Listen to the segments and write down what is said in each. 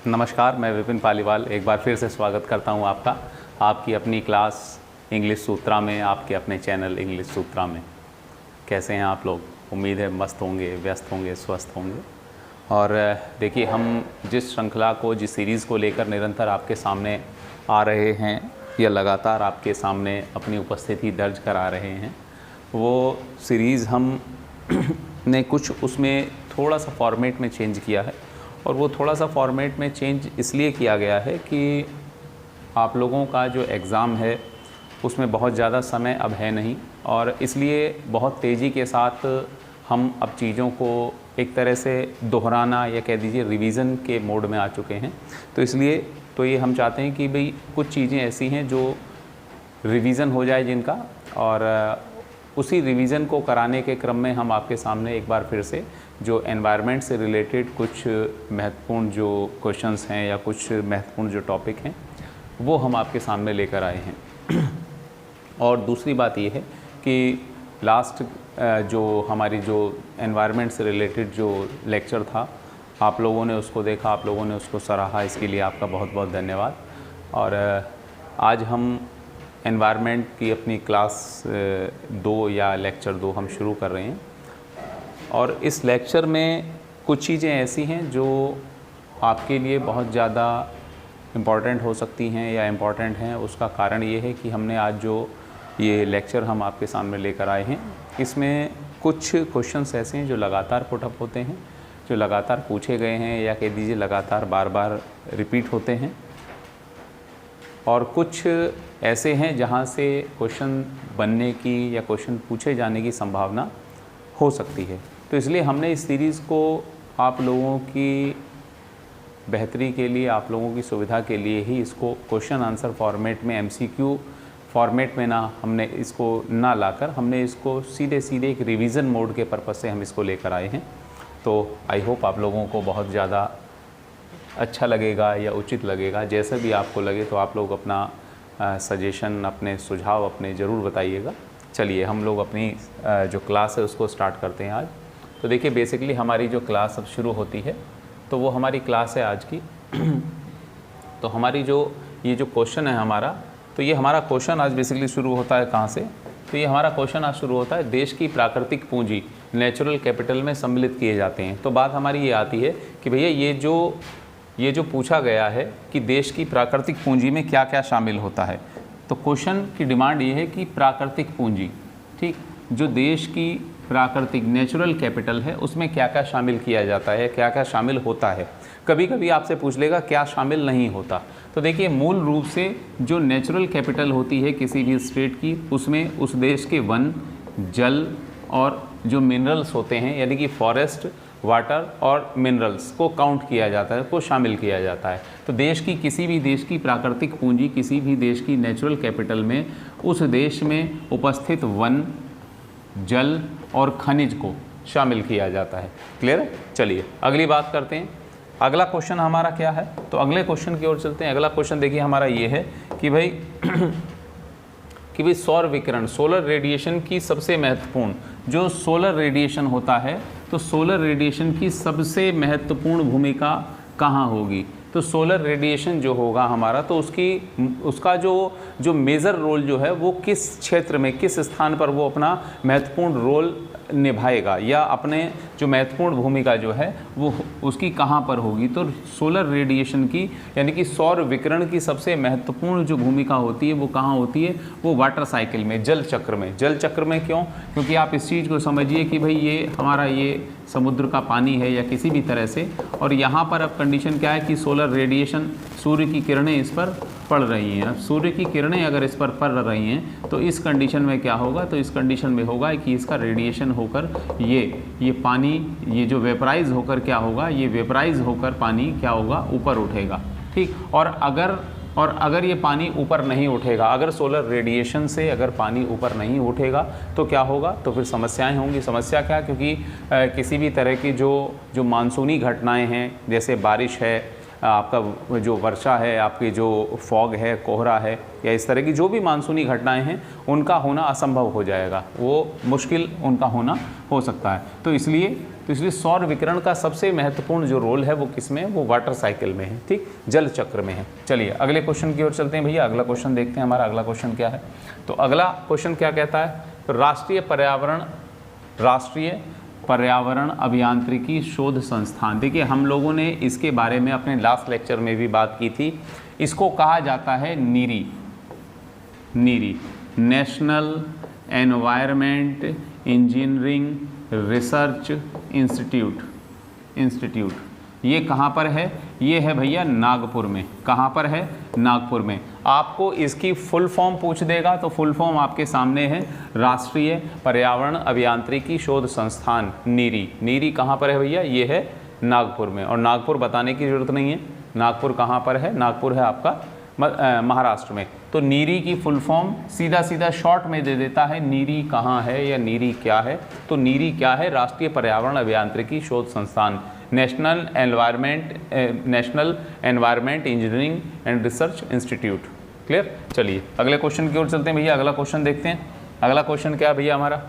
नमस्कार, मैं विपिन पालीवाल एक बार फिर से स्वागत करता हूं आपका आपकी अपनी क्लास इंग्लिश सूत्रा में, आपके अपने चैनल इंग्लिश सूत्रा में। कैसे हैं आप लोग? उम्मीद है मस्त होंगे, व्यस्त होंगे, स्वस्थ होंगे। और देखिए, हम जिस श्रृंखला को, जिस सीरीज़ को लेकर निरंतर आपके सामने आ रहे हैं या लगातार आपके सामने अपनी उपस्थिति दर्ज करा रहे हैं, वो सीरीज़ हम ने कुछ उसमें थोड़ा सा फॉर्मेट में चेंज किया है। और वो थोड़ा सा फॉर्मेट में चेंज इसलिए किया गया है कि आप लोगों का जो एग्ज़ाम है उसमें बहुत ज़्यादा समय अब है नहीं, और इसलिए बहुत तेज़ी के साथ हम अब चीज़ों को एक तरह से दोहराना या कह दीजिए रिवीज़न के मोड में आ चुके हैं। तो इसलिए ये हम चाहते हैं कि भाई कुछ चीज़ें ऐसी हैं जो रिवीज़न हो जाए जिनका, और उसी रिवीज़न को कराने के क्रम में हम आपके सामने एक बार फिर से जो एनवायरनमेंट से रिलेटेड कुछ महत्वपूर्ण जो क्वेश्चंस हैं या कुछ महत्वपूर्ण जो टॉपिक हैं वो हम आपके सामने लेकर आए हैं। और दूसरी बात ये है कि लास्ट जो हमारी जो एनवायरनमेंट से रिलेटेड जो लेक्चर था, आप लोगों ने उसको देखा, आप लोगों ने उसको सराहा, इसके लिए आपका बहुत बहुत धन्यवाद। और आज हम एनवायरनमेंट की अपनी क्लास 2 या लेक्चर 2 हम शुरू कर रहे हैं। और इस लेक्चर में कुछ चीज़ें ऐसी हैं जो आपके लिए बहुत ज़्यादा इम्पॉर्टेंट हो सकती हैं या इम्पॉर्टेंट हैं। उसका कारण ये है कि हमने आज जो ये लेक्चर हम आपके सामने लेकर आए हैं, इसमें कुछ क्वेश्चंस ऐसे हैं जो लगातार पुटअप होते हैं, जो लगातार पूछे गए हैं या कह दीजिए लगातार बार बार रिपीट होते हैं। और कुछ ऐसे हैं जहाँ से क्वेश्चन बनने की या क्वेश्चन पूछे जाने की संभावना हो सकती है। तो इसलिए हमने इस सीरीज़ को आप लोगों की बेहतरी के लिए, आप लोगों की सुविधा के लिए ही इसको क्वेश्चन आंसर फॉर्मेट में, MCQ फॉर्मेट में हमने इसको ना लाकर हमने इसको सीधे एक रिवीज़न मोड के पर्पज़ से हम इसको लेकर आए हैं। तो आई होप आप लोगों को बहुत ज़्यादा अच्छा लगेगा या उचित लगेगा। जैसे भी आपको लगे तो आप लोग अपना सजेशन, अपने सुझाव अपने ज़रूर बताइएगा। चलिए हम लोग अपनी जो क्लास है उसको स्टार्ट करते हैं आज। तो देखिए, बेसिकली हमारी जो क्लास अब शुरू होती है तो वो हमारी क्लास है आज की। तो हमारी ये जो क्वेश्चन है हमारा, तो ये हमारा क्वेश्चन आज बेसिकली शुरू होता है कहाँ से? तो ये हमारा क्वेश्चन आज शुरू होता है, देश की प्राकृतिक पूंजी नेचुरल कैपिटल में सम्मिलित किए जाते हैं। तो बात हमारी ये आती है कि भैया ये जो पूछा गया है कि देश की प्राकृतिक पूंजी में क्या क्या शामिल होता है। तो क्वेश्चन की डिमांड ये है कि प्राकृतिक पूंजी, ठीक, जो देश की प्राकृतिक नेचुरल कैपिटल है उसमें क्या क्या शामिल किया जाता है, क्या क्या शामिल होता है। कभी कभी आपसे पूछ लेगा क्या शामिल नहीं होता। तो देखिए, मूल रूप से जो नेचुरल कैपिटल होती है किसी भी स्टेट की, उसमें उस देश के वन, जल और जो मिनरल्स होते हैं, यानी कि फॉरेस्ट, वाटर और मिनरल्स को काउंट किया जाता है, को शामिल किया जाता है। तो देश की किसी भी देश की प्राकृतिक पूंजी, किसी भी देश की नेचुरल कैपिटल में उस देश में उपस्थित वन, जल और खनिज को शामिल किया जाता है। क्लियर है? चलिए अगली बात करते हैं। अगला क्वेश्चन हमारा क्या है? तो अगले क्वेश्चन की ओर चलते हैं। अगला क्वेश्चन देखिए हमारा ये है कि भाई सौर विकिरण, सोलर रेडिएशन की सबसे महत्वपूर्ण जो सोलर रेडिएशन होता है, तो सोलर रेडिएशन की सबसे महत्वपूर्ण भूमिका कहाँ होगी? तो सोलर रेडिएशन जो होगा हमारा, तो उसका जो मेजर रोल जो है वो किस क्षेत्र में, किस स्थान पर वो अपना महत्वपूर्ण रोल निभाएगा, या अपने जो महत्वपूर्ण भूमिका जो है वो उसकी कहाँ पर होगी? तो सोलर रेडिएशन की, यानी कि सौर विकिरण की सबसे महत्वपूर्ण जो भूमिका होती है वो कहाँ होती है? वो वाटर साइकिल में, जल चक्र में। जल चक्र में क्यों? क्योंकि आप इस चीज़ को समझिए कि भाई ये हमारा ये समुद्र का पानी है या किसी भी तरह से, और यहाँ पर अब कंडीशन क्या है कि सोलर रेडिएशन, सूर्य की किरणें इस पर पड़ रही हैं। अब सूर्य की किरणें अगर इस पर पड़ रही हैं तो इस कंडीशन में क्या होगा? तो इस कंडीशन में होगा कि इसका रेडिएशन होकर ये पानी, ये जो वेपराइज होकर क्या होगा? ये वेपराइज होकर पानी क्या होगा? ऊपर उठेगा, ठीक। और अगर ये पानी ऊपर नहीं उठेगा, अगर सोलर रेडिएशन से अगर पानी ऊपर नहीं उठेगा तो क्या होगा? तो फिर समस्याएं होंगी। समस्या क्या? क्योंकि किसी भी तरह की जो मानसूनी घटनाएं हैं, जैसे बारिश है, आपका जो वर्षा है, आपकी जो फॉग है, कोहरा है, या इस तरह की जो भी मानसूनी घटनाएं हैं उनका होना असंभव हो जाएगा, वो मुश्किल उनका होना हो सकता है। तो इसलिए तो इसलिए सौर विकिरण का सबसे महत्वपूर्ण जो रोल है वो किसमें है, वो वाटर साइकिल में है, ठीक, जल चक्र में है। चलिए अगले क्वेश्चन की ओर चलते हैं भैया। अगला क्वेश्चन देखते हैं, हमारा अगला क्वेश्चन क्या है। तो अगला क्वेश्चन क्या कहता है, तो राष्ट्रीय पर्यावरण अभियांत्रिकी शोध संस्थान। देखिए हम लोगों ने इसके बारे में अपने लास्ट लेक्चर में भी बात की थी। इसको कहा जाता है NEERI, national environment engineering research institute. ये कहाँ पर है, ये है भैया नागपुर में। कहाँ पर है, नागपुर में। आपको इसकी फुल फॉर्म पूछ देगा तो फुल फॉर्म आपके सामने है, राष्ट्रीय पर्यावरण अभियांत्रिकी शोध संस्थान नीरी कहाँ पर है भैया, ये है नागपुर में। और नागपुर बताने की जरूरत नहीं है, नागपुर कहाँ पर है, नागपुर है आपका महाराष्ट्र में। तो नीरी की फुल फॉर्म सीधा शॉर्ट में दे देता है, नीरी कहाँ है या नीरी क्या है। तो नीरी क्या है, राष्ट्रीय पर्यावरण अभियांत्रिकी शोध संस्थान, national environment engineering and research institute. Clear. चलिए अगले क्वेश्चन की ओर चलते हैं भैया। अगला क्वेश्चन देखते हैं। अगला क्वेश्चन क्या है भैया हमारा,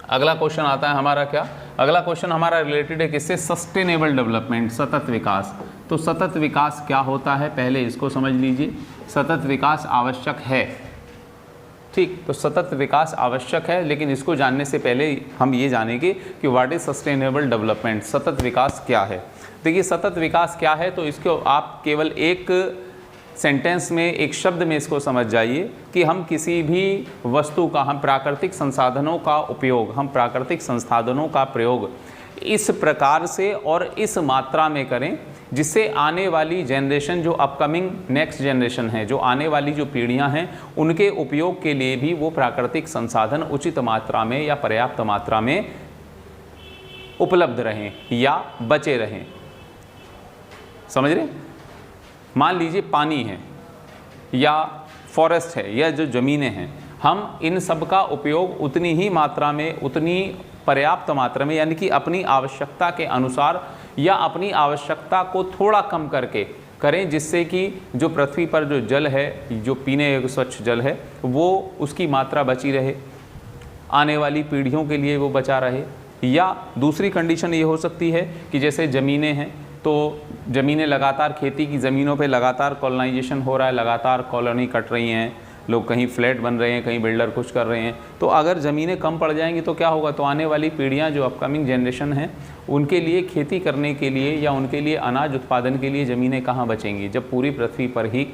अगला क्वेश्चन आता है हमारा क्या, अगला क्वेश्चन हमारा रिलेटेड है किससे, सस्टेनेबल डेवलपमेंट, सतत विकास। तो सतत विकास क्या होता है, पहले इसको समझ लीजिए। सतत विकास आवश्यक है, ठीक, तो सतत विकास आवश्यक है, लेकिन इसको जानने से पहले हम ये जानेंगे कि व्हाट इज सस्टेनेबल डेवलपमेंट, सतत विकास क्या है। देखिए सतत विकास क्या है, तो इसको आप केवल एक सेंटेंस में, एक शब्द में इसको समझ जाइए कि हम किसी भी वस्तु का, हम प्राकृतिक संसाधनों का उपयोग, हम प्राकृतिक संसाधनों का प्रयोग इस प्रकार से और इस मात्रा में करें जिससे आने वाली जनरेशन, जो अपकमिंग नेक्स्ट जनरेशन है, जो आने वाली जो पीढ़ियां हैं, उनके उपयोग के लिए भी वो प्राकृतिक संसाधन उचित मात्रा में या पर्याप्त मात्रा में उपलब्ध रहें या बचे रहें। समझ रहे? मान लीजिए पानी है या फॉरेस्ट है या जो ज़मीनें हैं, हम इन सब का उपयोग उतनी ही मात्रा में, उतनी पर्याप्त मात्रा में, यानी कि अपनी आवश्यकता के अनुसार या अपनी आवश्यकता को थोड़ा कम करके करें, जिससे कि जो पृथ्वी पर जो जल है, जो पीने योग्य स्वच्छ जल है, वो उसकी मात्रा बची रहे, आने वाली पीढ़ियों के लिए वो बचा रहे। या दूसरी कंडीशन ये हो सकती है कि जैसे ज़मीनें हैं, तो ज़मीनें लगातार, खेती की ज़मीनों पे लगातार कॉलोनाइजेशन हो रहा है, लगातार कॉलोनी कट रही हैं, लोग कहीं फ्लैट बन रहे हैं, कहीं बिल्डर कुछ कर रहे हैं। तो अगर ज़मीनें कम पड़ जाएंगी तो क्या होगा, तो आने वाली पीढ़ियां, जो अपकमिंग जनरेशन है, उनके लिए खेती करने के लिए या उनके लिए अनाज उत्पादन के लिए ज़मीनें कहाँ बचेंगी। जब पूरी पृथ्वी पर ही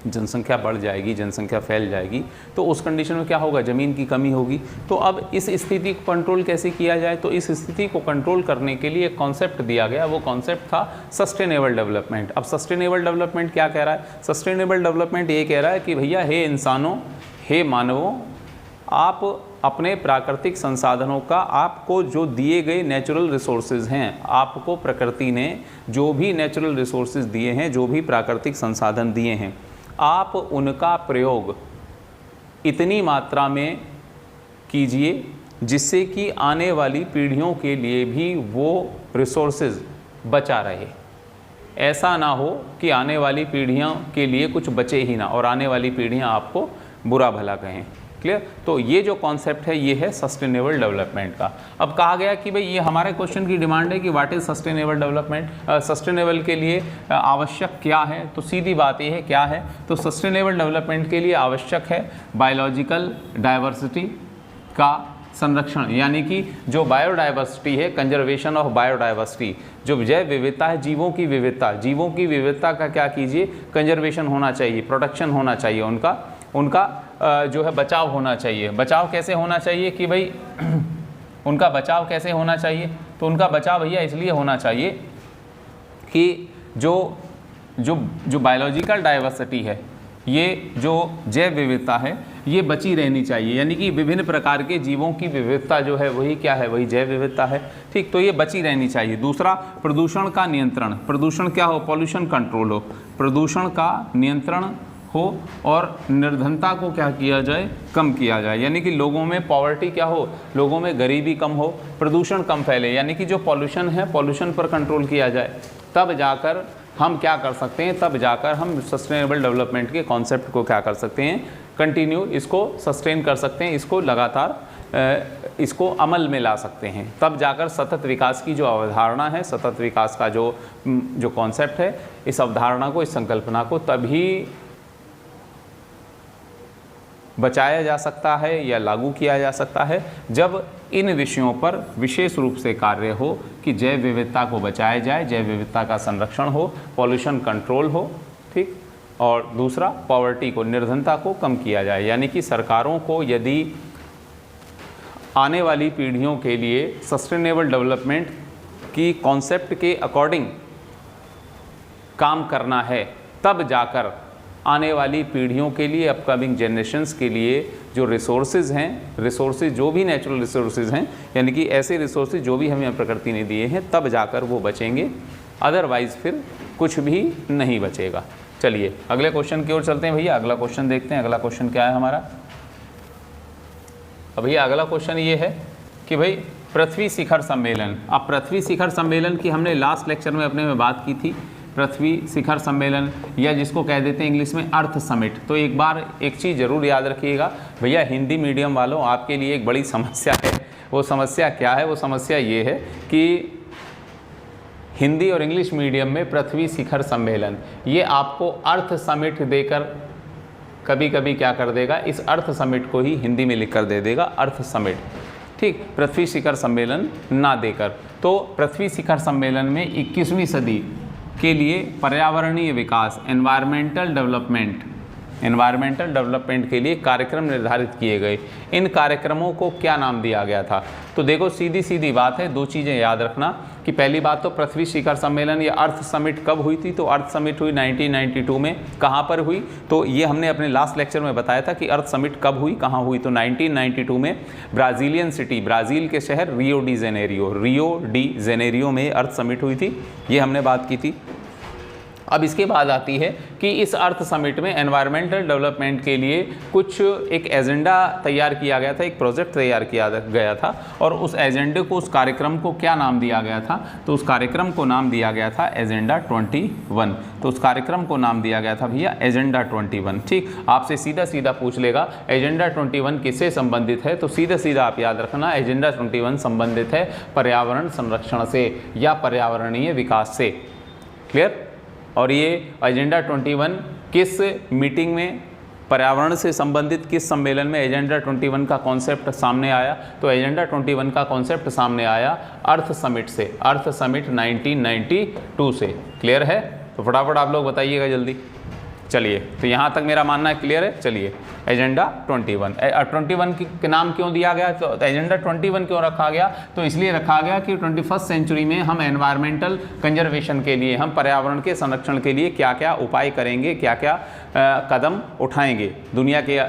जनसंख्या बढ़ जाएगी, जनसंख्या फैल जाएगी, तो उस कंडीशन में क्या होगा, ज़मीन की कमी होगी। तो अब इस स्थिति को कंट्रोल कैसे किया जाए, तो इस स्थिति को कंट्रोल करने के लिए एक कॉन्सेप्ट दिया गया, वो कॉन्सेप्ट था सस्टेनेबल डेवलपमेंट। अब सस्टेनेबल डेवलपमेंट क्या कह रहा है, सस्टेनेबल डेवलपमेंट ये कह रहा है कि भैया हे इंसानों, हे मानवों, आप अपने प्राकृतिक संसाधनों का, आपको जो दिए गए नेचुरल रिसोर्सेज हैं, आपको प्रकृति ने जो भी नेचुरल रिसोर्सेज दिए हैं, जो भी प्राकृतिक संसाधन दिए हैं, आप उनका प्रयोग इतनी मात्रा में कीजिए जिससे कि आने वाली पीढ़ियों के लिए भी वो रिसोर्सेज बचा रहे। ऐसा ना हो कि आने वाली पीढ़ियों के लिए कुछ बचे ही ना और आने वाली पीढ़ियां आपको बुरा भला कहें। क्लियर? तो ये जो कॉन्सेप्ट है ये है सस्टेनेबल डेवलपमेंट का। अब कहा गया कि भाई ये हमारे क्वेश्चन की डिमांड है कि what is sustainable development, sustainable के लिए आवश्यक क्या है। तो सीधी बात ये है क्या है, तो सस्टेनेबल डेवलपमेंट के लिए आवश्यक है बायोलॉजिकल डाइवर्सिटी का संरक्षण, यानी कि जो बायोडाइवर्सिटी है, कंजर्वेशन ऑफ बायोडाइवर्सिटी, जो जैव विविधता है, जीवों की विविधता का क्या कीजिए, कंजर्वेशन होना चाहिए, प्रोटेक्शन होना चाहिए, उनका जो है बचाव होना चाहिए। बचाव कैसे होना चाहिए कि भाई उनका बचाव कैसे होना चाहिए, तो उनका बचाव भैया इसलिए होना चाहिए कि जो बायोलॉजिकल डाइवर्सिटी है, ये जो जैव विविधता है, ये बची रहनी चाहिए, यानी कि विभिन्न प्रकार के जीवों की विविधता जो है वही क्या है, वही जैव विविधता है। ठीक, तो ये बची रहनी चाहिए। दूसरा, प्रदूषण का नियंत्रण, प्रदूषण क्या हो, पॉल्यूशन कंट्रोल हो, प्रदूषण का नियंत्रण हो और निर्धनता को क्या किया जाए, कम किया जाए, यानी कि लोगों में पॉवर्टी क्या हो, लोगों में गरीबी कम हो, प्रदूषण कम फैले, यानी कि जो पॉल्यूशन है, पॉल्यूशन पर कंट्रोल किया जाए। तब जाकर हम क्या कर सकते हैं, तब जाकर हम सस्टेनेबल डेवलपमेंट के कॉन्सेप्ट को क्या कर सकते हैं, कंटिन्यू इसको सस्टेन कर सकते हैं, इसको लगातार इसको अमल में ला सकते हैं, तब जाकर सतत विकास की जो अवधारणा है, सतत विकास का जो कॉन्सेप्ट है, इस अवधारणा को, इस संकल्पना को तभी बचाया जा सकता है या लागू किया जा सकता है जब इन विषयों पर विशेष रूप से कार्य हो कि जैव विविधता को बचाया जाए, जैव विविधता का संरक्षण हो, पॉल्यूशन कंट्रोल हो, ठीक, और दूसरा पॉवर्टी को, निर्धनता को कम किया जाए। यानी कि सरकारों को यदि आने वाली पीढ़ियों के लिए सस्टेनेबल डेवलपमेंट की कॉन्सेप्ट के अकॉर्डिंग काम करना है, तब जाकर आने वाली पीढ़ियों के लिए, अपकमिंग जनरेशन्स के लिए जो रिसोर्सेज हैं, रिसोर्सेज जो भी नेचुरल रिसोर्सेज हैं, यानी कि ऐसे रिसोर्सेज जो भी हमें प्रकृति ने दिए हैं, तब जाकर वो बचेंगे, अदरवाइज़ फिर कुछ भी नहीं बचेगा। चलिए अगले क्वेश्चन की ओर चलते हैं भैया। अगला क्वेश्चन देखते हैं। अगला क्वेश्चन क्या है हमारा? अब भैया अगला क्वेश्चन ये है कि भाई पृथ्वी शिखर सम्मेलन। अब पृथ्वी शिखर सम्मेलन की हमने लास्ट लेक्चर में अपने में बात की थी, पृथ्वी शिखर सम्मेलन या जिसको कह देते हैं इंग्लिश में अर्थ समिट। तो एक बार एक चीज़ ज़रूर याद रखिएगा भैया, हिंदी मीडियम वालों, आपके लिए एक बड़ी समस्या है। वो समस्या क्या है? वो समस्या ये है कि हिंदी और इंग्लिश मीडियम में पृथ्वी शिखर सम्मेलन, ये आपको अर्थ समिट देकर कभी कभी क्या कर देगा, इस अर्थ समिट को ही हिंदी में लिख कर दे देगा अर्थ समिट, ठीक, पृथ्वी शिखर सम्मेलन ना देकर। तो पृथ्वी शिखर सम्मेलन में 21वीं सदी के लिए पर्यावरणीय विकास, एनवायरमेंटल डेवलपमेंट के लिए कार्यक्रम निर्धारित किए गए। इन कार्यक्रमों को क्या नाम दिया गया था? तो देखो सीधी सीधी बात है, दो चीज़ें याद रखना कि पहली बात तो पृथ्वी शिखर सम्मेलन या अर्थ समिट कब हुई थी? तो अर्थ समिट हुई 1992 में। कहाँ पर हुई? तो ये हमने अपने लास्ट लेक्चर में बताया था कि अर्थ समिट कब हुई, कहाँ हुई। तो 1992 में ब्राज़ीलियन सिटी, ब्राज़ील के शहर रियो डी जेनेरियो में अर्थ समिट हुई थी, ये हमने बात की थी। अब इसके बाद आती है कि इस अर्थ समिट में एनवायरमेंटल डेवलपमेंट के लिए कुछ एक एजेंडा तैयार किया गया था, एक प्रोजेक्ट तैयार किया गया था, और उस एजेंडे को, उस कार्यक्रम को क्या नाम दिया गया था? तो उस कार्यक्रम को नाम दिया गया था एजेंडा 21। तो उस कार्यक्रम को नाम दिया गया था भैया एजेंडा 21। ठीक, आपसे सीधा सीधा पूछ लेगा एजेंडा 21 किससे संबंधित है? तो सीधा सीधा आप याद रखना, एजेंडा 21 संबंधित है पर्यावरण संरक्षण से या पर्यावरणीय विकास से। क्लियर? और ये एजेंडा 21 किस मीटिंग में, पर्यावरण से संबंधित किस सम्मेलन में एजेंडा 21 का कॉन्सेप्ट सामने आया? तो एजेंडा 21 का कॉन्सेप्ट सामने आया अर्थ समिट से, अर्थ समिट 1992 से। क्लियर है? तो फटाफट आप लोग बताइएगा जल्दी। चलिए, तो यहाँ तक मेरा मानना क्लियर है। चलिए, एजेंडा 21 के नाम क्यों दिया गया? तो एजेंडा 21 क्यों रखा गया? तो इसलिए रखा गया कि 21st सेंचुरी में हम एनवायरमेंटल कंजर्वेशन के लिए, हम पर्यावरण के संरक्षण के लिए क्या क्या उपाय करेंगे, क्या क्या कदम उठाएंगे। दुनिया के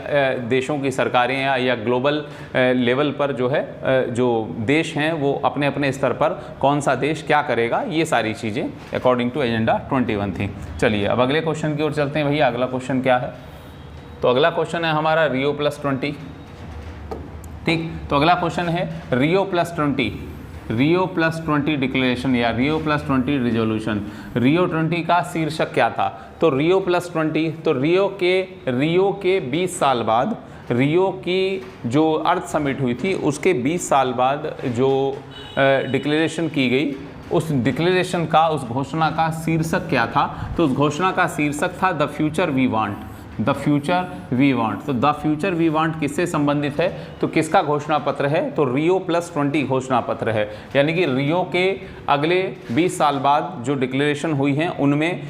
देशों की सरकारें या ग्लोबल लेवल पर जो है, जो देश हैं वो अपने अपने स्तर पर कौन सा देश क्या करेगा, ये सारी चीज़ें अकॉर्डिंग टू एजेंडा 21 थी। चलिए अब अगले क्वेश्चन की ओर चलते हैं भैया। अगला क्वेश्चन क्या है? तो अगला क्वेश्चन है हमारा Rio+20। ठीक, तो अगला क्वेश्चन है Rio+20 डिक्लेरेशन या Rio+20 रिजोल्यूशन। Rio+20 का शीर्षक क्या था? तो Rio+20, तो रियो के 20 साल बाद, रियो की जो अर्थ समिट हुई थी उसके 20 साल बाद जो डिक्लेरेशन की गई, उस डिक्लेरेशन का, उस घोषणा का शीर्षक क्या था? तो उस घोषणा का शीर्षक था the future we want, the future we want. तो द फ्यूचर वी वांट किससे संबंधित है? तो किसका घोषणा पत्र है? तो Rio+20 घोषणा पत्र है। यानी कि रियो के अगले 20 साल बाद जो डिक्लेरेशन हुई हैं, उनमें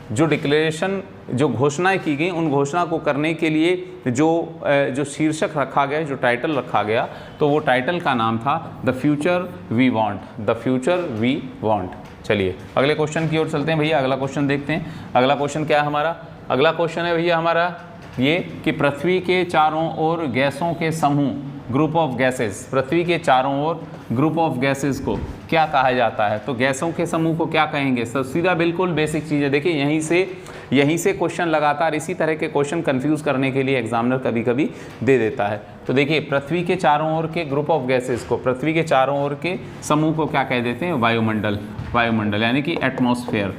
जो डिक्लेरेशन, जो घोषणाएं की गई, उन घोषणा को करने के लिए जो शीर्षक रखा गया, जो टाइटल रखा गया, तो वो टाइटल का नाम था the future we want, the future we want. चलिए अगले क्वेश्चन की ओर चलते हैं भैया। अगला क्वेश्चन देखते हैं। अगला क्वेश्चन क्या है हमारा? अगला क्वेश्चन है भैया हमारा ये कि पृथ्वी के चारों ओर गैसों के समूह, ग्रुप ऑफ गैसेस, पृथ्वी के चारों ओर ग्रुप ऑफ गैसेस को क्या कहा जाता है? तो गैसों के समूह को क्या कहेंगे? सब सीधा बिल्कुल बेसिक चीज़ है। देखिए यहीं से क्वेश्चन लगातार इसी तरह के क्वेश्चन कंफ्यूज करने के लिए एग्जामिनर कभी कभी दे देता है। तो देखिए पृथ्वी के चारों ओर के ग्रुप ऑफ गैसेस को, पृथ्वी के चारों ओर के समूह को क्या कह देते हैं? वायुमंडल, वायुमंडल यानी कि एटमॉस्फेयर।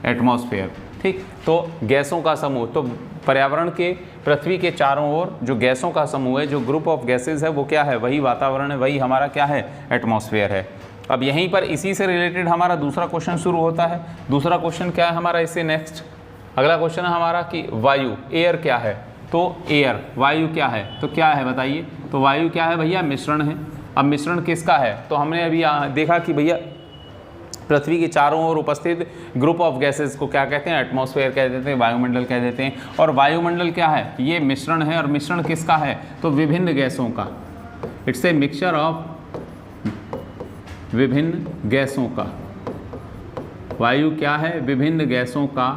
एटमॉस्फेयर, ठीक। तो गैसों का समूह, तो पर्यावरण के, पृथ्वी के चारों ओर जो गैसों का समूह है, जो ग्रुप ऑफ गैसेज है, वो क्या है, वही वातावरण है, वही हमारा क्या है, एटमॉस्फेयर है। अब यहीं पर इसी से रिलेटेड हमारा दूसरा क्वेश्चन शुरू होता है। दूसरा क्वेश्चन क्या है हमारा, इससे नेक्स्ट अगला क्वेश्चन है हमारा कि वायु, एयर क्या है। तो एयर, वायु क्या है, तो क्या है बताइए। तो वायु क्या है भैया, मिश्रण है। अब मिश्रण किसका है, तो हमने अभी देखा कि भैया पृथ्वी के चारों ओर उपस्थित ग्रुप ऑफ गैसेस को क्या कहते हैं, एटमॉस्फेयर कह देते हैं, वायुमंडल कह देते हैं। और वायुमंडल क्या है, ये मिश्रण है। और मिश्रण किसका है, तो विभिन्न गैसों का। इट्स ए मिक्सचर ऑफ विभिन्न गैसों का। वायु क्या है, विभिन्न गैसों का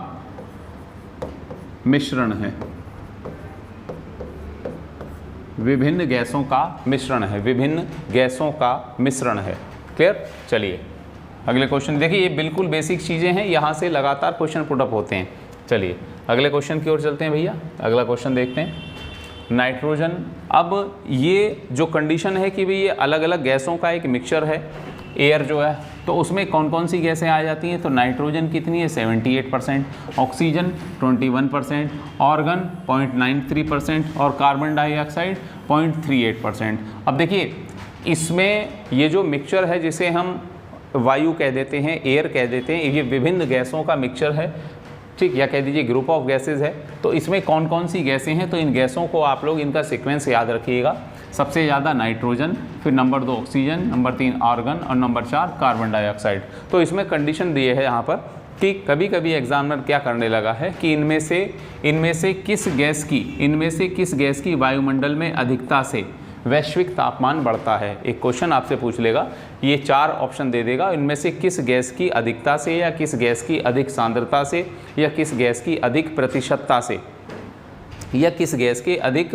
मिश्रण है, विभिन्न गैसों का मिश्रण है, विभिन्न गैसों का मिश्रण है। क्लियर। चलिए अगले क्वेश्चन देखिए, ये बिल्कुल बेसिक चीज़ें हैं, यहाँ से लगातार क्वेश्चन पुट अप होते हैं। चलिए अगले क्वेश्चन की ओर चलते हैं भैया। अगला क्वेश्चन देखते हैं, नाइट्रोजन। अब ये जो कंडीशन है कि भाई ये अलग अलग गैसों का एक मिक्सचर है, एयर जो है, तो उसमें कौन कौन सी गैसें आ जाती हैं। तो नाइट्रोजन कितनी है, 78%, ऑक्सीजन 21%, ऑर्गन 0.93% और कार्बन डाइऑक्साइड 0.38%। अब देखिए इसमें ये जो मिक्सचर है, जिसे हम वायु कह देते हैं, एयर कह देते हैं, ये विभिन्न गैसों का मिक्सचर है, ठीक, या कह दीजिए ग्रुप ऑफ गैसेज है। तो इसमें कौन कौन सी गैसें हैं, तो इन गैसों को आप लोग इनका सीक्वेंस याद रखिएगा। सबसे ज़्यादा नाइट्रोजन, फिर नंबर 2 ऑक्सीजन, नंबर 3 आर्गन और नंबर 4 कार्बन डाइऑक्साइड। तो इसमें कंडीशन दिए है यहाँ पर कि कभी कभी एग्जामिनर क्या करने लगा है कि इनमें से किस गैस की वायुमंडल में अधिकता से वैश्विक तापमान बढ़ता है। एक क्वेश्चन आपसे पूछ लेगा, ये 4 ऑप्शन दे देगा, इनमें से किस गैस की अधिकता से, या किस गैस की अधिक सांद्रता से, या किस गैस की अधिक प्रतिशतता से, या किस गैस के अधिक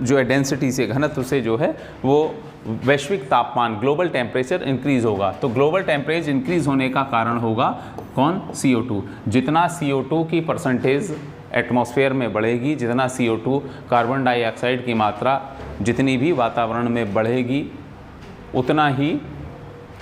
जो है डेंसिटी से, घनत्व से जो है वो वैश्विक तापमान, ग्लोबल टेम्परेचर इंक्रीज़ होगा। तो ग्लोबल टेम्परेचर इंक्रीज़ होने का कारण होगा कौन, CO2। जितना CO2 की परसेंटेज एटमॉस्फेयर में बढ़ेगी, जितना CO2 कार्बन डाइऑक्साइड की मात्रा जितनी भी वातावरण में बढ़ेगी, उतना ही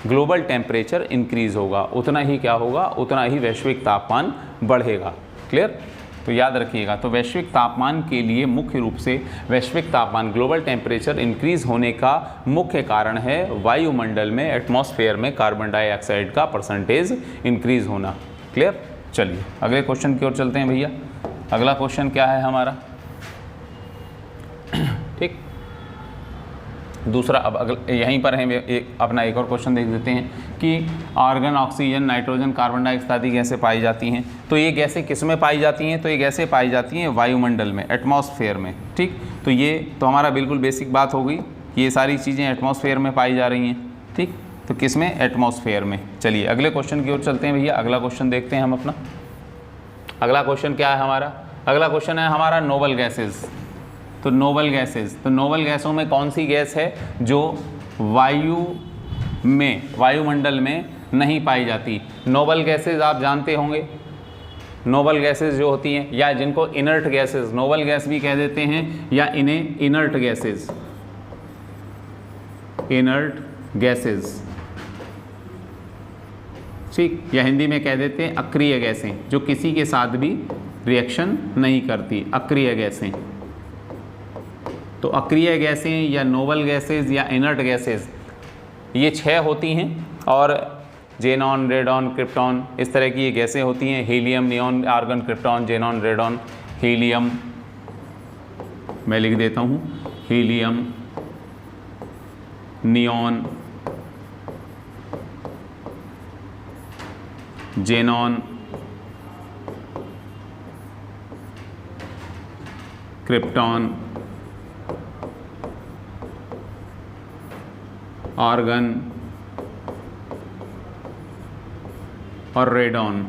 ग्लोबल टेम्परेचर इंक्रीज़ होगा, उतना ही क्या होगा, उतना ही वैश्विक तापमान बढ़ेगा। क्लियर। तो याद रखिएगा, तो वैश्विक तापमान के लिए मुख्य रूप से वैश्विक तापमान, ग्लोबल टेम्परेचर इंक्रीज़ होने का मुख्य कारण है वायुमंडल में, एटमॉस्फेयर में कार्बन डाइऑक्साइड का परसेंटेज इंक्रीज़ होना। क्लियर। चलिए अगले क्वेश्चन की ओर चलते हैं भैया। अगला क्वेश्चन क्या है हमारा, ठीक, दूसरा। अब यहीं पर हम अपना एक और क्वेश्चन देख देते हैं कि argon, oxygen, nitrogen, carbon dioxide आदि गैसें पाई जाती हैं। तो ये गैसें किस में पाई जाती हैं, तो ये गैसें पाई जाती हैं वायुमंडल में, एटमॉस्फेयर में, ठीक। तो ये तो हमारा बिल्कुल बेसिक बात हो गई, ये सारी चीज़ें एटमॉस्फेयर में पाई जा रही हैं, ठीक। तो किस में, एटमॉस्फेयर में। चलिए अगले क्वेश्चन की ओर चलते हैं भैया। अगला क्वेश्चन देखते हैं हम अपना। अगला क्वेश्चन क्या है हमारा, अगला क्वेश्चन है हमारा नोबल गैसेज। तो नोबल गैसेज, तो नोबल गैसों में कौन सी गैस है जो वायुमंडल में नहीं पाई जाती। नोबल गैसेज आप जानते होंगे, नोबल गैसेज जो होती हैं, या जिनको इनर्ट गैसेज, नोबल गैस भी कह देते हैं, या इन्हें इनर्ट गैसेज, इनर्ट गैसेज, ठीक, या हिंदी में कह देते हैं अक्रिय गैसें, जो किसी के साथ भी रिएक्शन नहीं करती, अक्रिय गैसें। तो अक्रिय गैसें या नोबल गैसेज या इनर्ट गैसेज, ये 6 होती हैं, और जेनॉन, रेडॉन, क्रिप्टॉन, इस तरह की ये गैसें होती हैं। Helium, neon, argon, krypton, xenon, radon, helium, मैं लिख देता हूँ, helium, neon, xenon, krypton, argon और रेडॉन।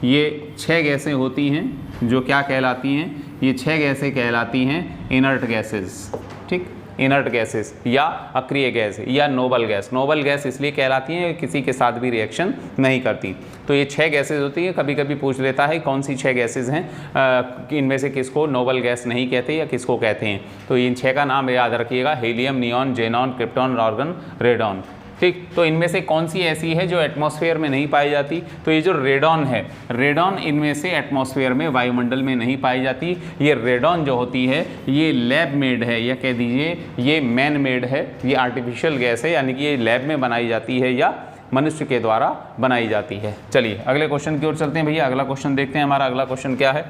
ये 6 गैसें होती हैं जो क्या कहलाती हैं, ये 6 गैसें कहलाती हैं इनर्ट गैसेस, ठीक, इनर्ट गैसेस या अक्रिय गैस या नोबल गैस। नोबल गैस इसलिए कहलाती हैं किसी के साथ भी रिएक्शन नहीं करती। तो ये 6 गैसेज होती हैं। कभी कभी पूछ लेता है कौन सी 6 गैसेज हैं, इनमें से किसको नोबल गैस नहीं कहते या किसको कहते हैं। तो इन 6 का नाम याद रखिएगा, helium, neon, xenon, krypton, argon, radon. ठीक। तो इनमें से कौन सी ऐसी है जो एटमॉस्फेयर में नहीं पाई जाती? तो ये जो रेडॉन है, रेडॉन इनमें से एटमॉस्फेयर में, वायुमंडल में नहीं पाई जाती। ये रेडॉन जो होती है ये लैब मेड है, या कह दीजिए ये मैन मेड है, ये आर्टिफिशियल गैस है, यानी कि ये लैब में बनाई जाती है या मनुष्य के द्वारा बनाई जाती है। चलिए अगले क्वेश्चन की ओर चलते हैं भैया। अगला क्वेश्चन देखते हैं, हमारा अगला क्वेश्चन क्या है।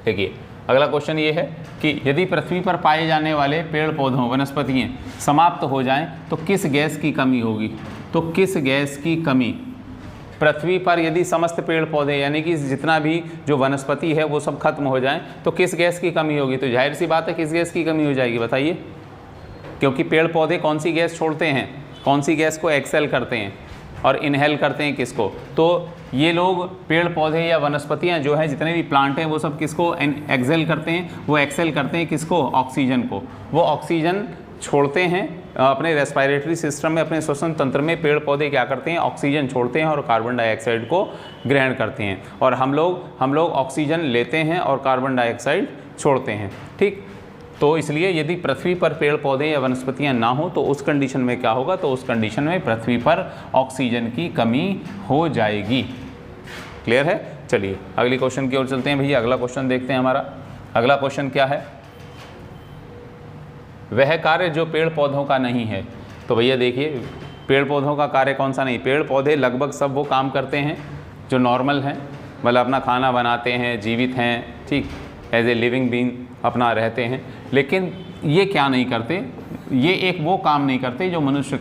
देखिए अगला क्वेश्चन ये है कि यदि पृथ्वी पर पाए जाने वाले पेड़ पौधों, वनस्पतियाँ समाप्त हो जाएं तो किस गैस की कमी होगी? तो किस गैस की कमी? पृथ्वी पर यदि समस्त पेड़ पौधे यानी कि जितना भी जो वनस्पति है वो सब खत्म हो जाएं तो किस गैस की कमी होगी? तो जाहिर सी बात है किस गैस की कमी हो जाएगी, बताइए। क्योंकि पेड़ पौधे कौन सी गैस छोड़ते हैं, कौन सी गैस को एक्सेल करते हैं और इनहेल करते हैं, किसको? तो ये लोग पेड़ पौधे या वनस्पतियाँ जो हैं, जितने भी प्लांट हैं, वो सब किसको एक्सेल करते हैं? वो एक्सेल करते हैं किसको? ऑक्सीजन को। वो ऑक्सीजन छोड़ते हैं अपने रेस्पिरेटरी सिस्टम में, अपने श्वसन तंत्र में। पेड़ पौधे क्या करते हैं? ऑक्सीजन छोड़ते हैं और कार्बन डाइऑक्साइड को ग्रहण करते हैं। और हम लोग ऑक्सीजन लेते हैं और कार्बन डाइऑक्साइड छोड़ते हैं, ठीक। तो इसलिए यदि पृथ्वी पर पेड़ पौधे या वनस्पतियां ना हो तो उस कंडीशन में क्या होगा? तो उस कंडीशन में पृथ्वी पर ऑक्सीजन की कमी हो जाएगी। क्लियर है? चलिए अगली क्वेश्चन की ओर चलते हैं भैया। अगला क्वेश्चन देखते हैं हमारा। अगला क्वेश्चन क्या है? वह कार्य जो पेड़ पौधों का नहीं है। तो भैया देखिए पेड़ पौधों का कार्य कौन सा नहीं? पेड़ पौधे लगभग सब वो काम करते हैं जो नॉर्मल हैं, मतलब अपना खाना बनाते हैं, जीवित हैं, ठीक, एज ए लिविंग बीइंग अपना रहते हैं। लेकिन ये क्या नहीं करते? ये एक वो काम नहीं करते जो मनुष्य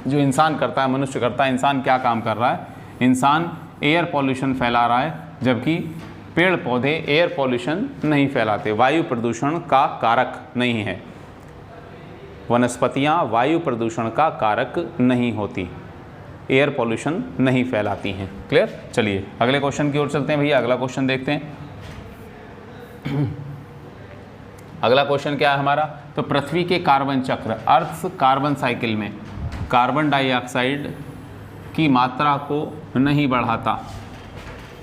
जो इंसान करता है, मनुष्य करता है। इंसान क्या काम कर रहा है? इंसान एयर पॉल्यूशन फैला रहा है, जबकि पेड़ पौधे एयर पॉल्यूशन नहीं फैलाते, वायु प्रदूषण का कारक नहीं है। वनस्पतियाँ वायु प्रदूषण का कारक नहीं होती, एयर पॉल्यूशन नहीं फैलाती हैं। क्लियर? चलिए अगले क्वेश्चन की ओर चलते हैं भैया। अगला क्वेश्चन देखते हैं। अगला क्वेश्चन क्या है हमारा? तो पृथ्वी के कार्बन चक्र, अर्थ कार्बन साइकिल में कार्बन डाइऑक्साइड की मात्रा को नहीं बढ़ाता।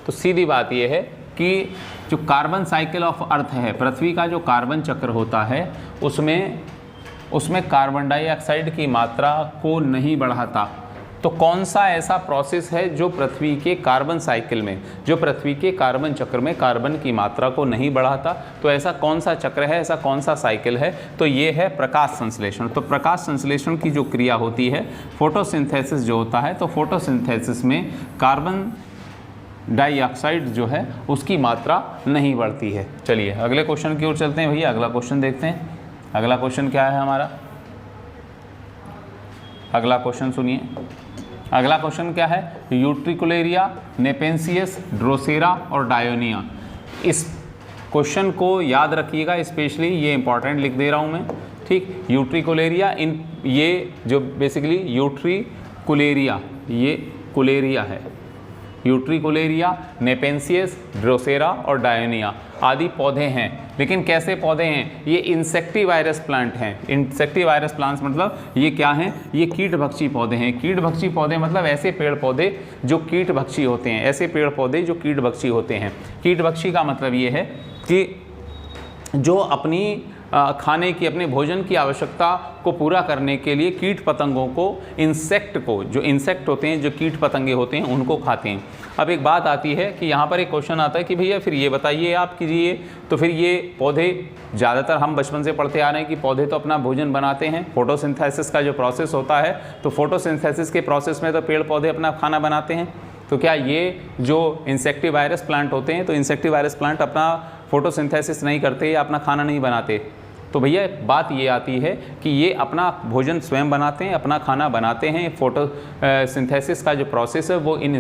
तो सीधी बात यह है कि जो कार्बन साइकिल ऑफ अर्थ है, पृथ्वी का जो कार्बन चक्र होता है, उसमें कार्बन डाइऑक्साइड की मात्रा को नहीं बढ़ाता। तो कौन सा ऐसा प्रोसेस है जो पृथ्वी के कार्बन साइकिल में, जो पृथ्वी के कार्बन चक्र में कार्बन की मात्रा को नहीं बढ़ाता? तो ऐसा कौन सा चक्र है, ऐसा कौन सा साइकिल है? तो ये है प्रकाश संश्लेषण। तो प्रकाश संश्लेषण की जो क्रिया होती है, फोटोसिंथेसिस जो होता है, तो फोटोसिंथेसिस में कार्बन डाइऑक्साइड जो है उसकी मात्रा नहीं बढ़ती है। चलिए अगले क्वेश्चन की ओर चलते हैं भैया। अगला क्वेश्चन देखते हैं। अगला क्वेश्चन क्या है हमारा? अगला क्वेश्चन सुनिए। अगला क्वेश्चन क्या है? यूट्रिकुलेरिया, नेपेंसियस, ड्रोसेरा और डायोनिया। इस क्वेश्चन को याद रखिएगा, स्पेशली ये इंपॉर्टेंट लिख दे रहा हूँ मैं, ठीक। यूट्रिकुलेरिया, इन ये जो बेसिकली यूट्रिकुलेरिया, ये कुलेरिया है, यूट्रिकुलेरिया, नेपेंसियस, ड्रोसेरा और डायोनिया आदि पौधे हैं। लेकिन कैसे पौधे हैं? ये इंसेक्टिवायरस प्लांट हैं। इंसेक्टिवायरस प्लांट्स मतलब ये क्या हैं? ये कीटभक्षी पौधे हैं। कीटभक्षी पौधे मतलब ऐसे पेड़ पौधे जो कीटभक्षी होते हैं, ऐसे पेड़ पौधे जो कीटभक्षी होते हैं। कीटभक्षी का मतलब ये है कि जो अपनी खाने की, अपने भोजन की आवश्यकता को पूरा करने के लिए कीट पतंगों को, इंसेक्ट को, जो इंसेक्ट होते हैं, जो कीट पतंगे होते हैं, उनको खाते हैं। अब एक बात आती है कि यहाँ पर एक क्वेश्चन आता है कि भैया फिर ये बताइए आप कीजिए, तो फिर ये पौधे, ज़्यादातर हम बचपन से पढ़ते आ रहे हैं कि पौधे तो अपना भोजन बनाते हैं, फोटोसिंथेसिस का जो प्रोसेस होता है, तो फोटोसिंथेसिस के प्रोसेस में तो पेड़ पौधे अपना खाना बनाते हैं। तो क्या ये जो इंसेक्टिवायरस प्लांट होते हैं, तो इंसेक्टिवायरस प्लांट अपना फोटोसिंथेसिस नहीं करते या अपना खाना नहीं बनाते? तो भैया बात ये आती है कि ये अपना भोजन स्वयं बनाते हैं, अपना खाना बनाते हैं। फोटोसिंथेसिस का जो प्रोसेस है वो इन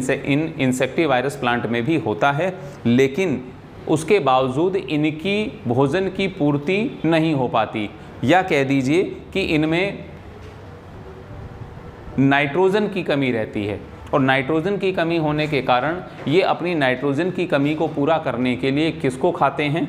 इंसेक्टिवायरस प्लांट में भी होता है, लेकिन उसके बावजूद इनकी भोजन की पूर्ति नहीं हो पाती, या कह दीजिए कि इनमें नाइट्रोजन की कमी रहती है। और नाइट्रोजन की कमी होने के कारण ये अपनी नाइट्रोजन की कमी को पूरा करने के लिए किसको खाते हैं?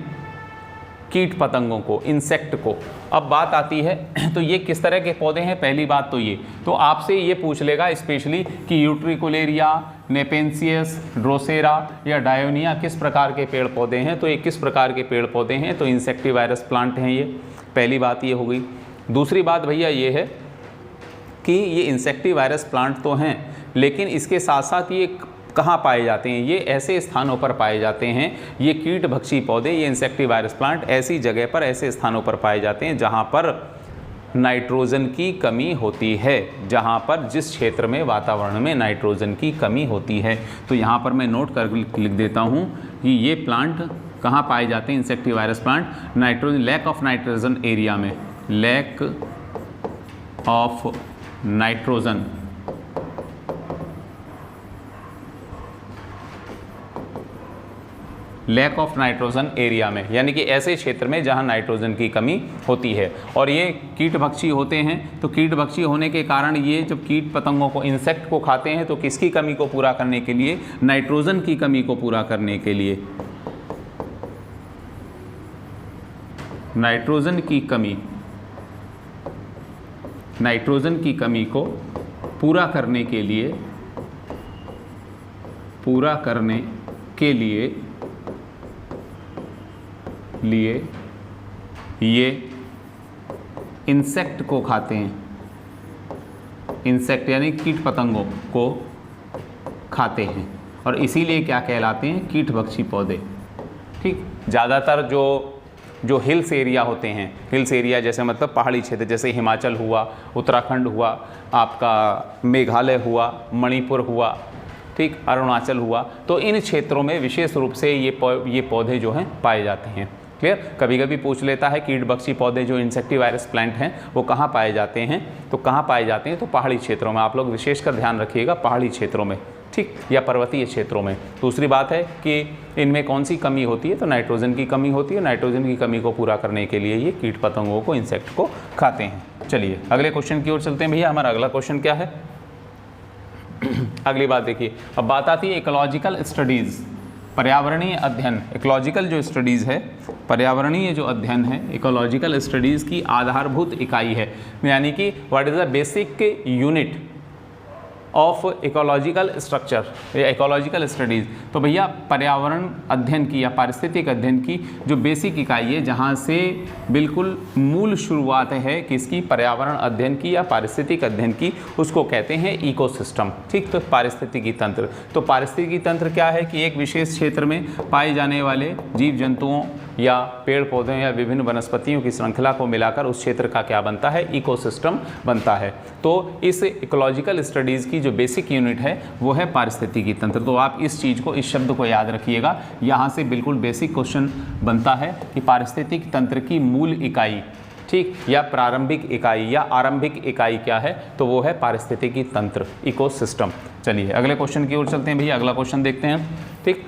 कीट पतंगों को, इंसेक्ट को। अब बात आती है तो ये किस तरह के पौधे हैं? पहली बात तो ये, तो आपसे ये पूछ लेगा स्पेशली कि यूट्रिकुलेरिया, नेपेंसियस, ड्रोसेरा या डायोनिया किस प्रकार के पेड़ पौधे हैं? तो ये किस प्रकार के पेड़ पौधे हैं? तो इंसेक्टिवायरस प्लांट हैं ये। पहली बात ये हो गई। दूसरी बात भैया ये है कि कि ये इंसेक्टिवायरस प्लांट तो हैं, लेकिन इसके साथ साथ ये कहाँ पाए जाते हैं, ये ऐसे स्थानों पर पाए जाते हैं, ये कीट भक्षी पौधे, ये इंसेक्टिवायरस प्लांट ऐसी जगह पर, ऐसे स्थानों पर पाए जाते हैं जहाँ पर नाइट्रोजन की कमी होती है, जहाँ पर जिस क्षेत्र में वातावरण में नाइट्रोजन की कमी होती है। तो यहाँ पर मैं नोट कर लिख देता हूँ कि ये प्लांट कहाँ पाए जाते हैं, insectivorous plant, nitrogen, lack of nitrogen area में, lack of nitrogen lack of nitrogen area में, यानी कि ऐसे क्षेत्र में जहां नाइट्रोजन की कमी होती है। और ये कीट भक्षी होते हैं, तो कीट भक्षी होने के कारण ये जब कीट पतंगों को, इंसेक्ट को खाते हैं तो किसकी कमी को पूरा करने के लिए, नाइट्रोजन की कमी को पूरा करने के लिए, नाइट्रोजन की कमी, नाइट्रोजन की कमी को पूरा करने के लिए, पूरा करने के लिए ये इंसेक्ट को खाते हैं, इंसेक्ट यानी कीट पतंगों को खाते हैं, और इसीलिए क्या कहलाते हैं, कीट भक्षी पौधे। ठीक, ज़्यादातर जो हिल्स एरिया होते हैं, हिल्स एरिया जैसे मतलब पहाड़ी क्षेत्र, जैसे हिमाचल हुआ, उत्तराखंड हुआ, आपका मेघालय हुआ, मणिपुर हुआ, ठीक, अरुणाचल हुआ, तो इन क्षेत्रों में विशेष रूप से ये पौधे जो हैं पाए जाते हैं। क्लियर। कभी कभी पूछ लेता है कीट भक्षी पौधे जो इंसेक्टिवायरस प्लांट हैं वो कहाँ पाए जाते हैं, तो कहाँ पाए जाते हैं, तो पहाड़ी क्षेत्रों में। आप लोग विशेषकर ध्यान रखिएगा, पहाड़ी क्षेत्रों में, ठीक, या पर्वतीय क्षेत्रों में। दूसरी बात है कि इनमें कौन सी कमी होती है, तो नाइट्रोजन की कमी होती है। नाइट्रोजन की कमी को पूरा करने के लिए ये कीट पतंगों को, इंसेक्ट को खाते हैं। चलिए अगले क्वेश्चन की ओर चलते हैं भैया। हमारा अगला क्वेश्चन क्या है, अगली बात देखिए, अब बात आती है इकोलॉजिकल स्टडीज़, पर्यावरणीय अध्ययन। इकोलॉजिकल जो स्टडीज़ है, पर्यावरणीय जो अध्ययन है, इकोलॉजिकल स्टडीज़ की आधारभूत इकाई है, यानी कि what is the basic unit of ecological structure या इकोलॉजिकल स्टडीज़। तो भैया पर्यावरण अध्ययन की या पारिस्थितिक अध्ययन की जो बेसिक इकाई है, जहाँ से बिल्कुल मूल शुरुआत है किसकी, पर्यावरण अध्ययन की या पारिस्थितिक अध्ययन की, उसको कहते हैं इकोसिस्टम। ठीक, तो पारिस्थितिकी तंत्र। तो पारिस्थितिकी तंत्र क्या है कि एक विशेष क्षेत्र में पाए जाने वाले जीव जंतुओं या पेड़ पौधों या विभिन्न वनस्पतियों की श्रृंखला को मिलाकर उस क्षेत्र का क्या बनता है, इकोसिस्टम बनता है। तो इस इकोलॉजिकल स्टडीज़ की जो बेसिक यूनिट है वो है पारिस्थितिकी तंत्र। तो आप इस चीज़ को, इस शब्द को याद रखिएगा, यहाँ से बिल्कुल बेसिक क्वेश्चन बनता है कि पारिस्थितिक तंत्र की मूल इकाई, ठीक, या प्रारंभिक इकाई या आरंभिक इकाई क्या है, तो वो है पारिस्थितिकी तंत्र, इकोसिस्टम। चलिए अगले क्वेश्चन की ओर चलते हैं भैया। अगला क्वेश्चन देखते हैं। ठीक,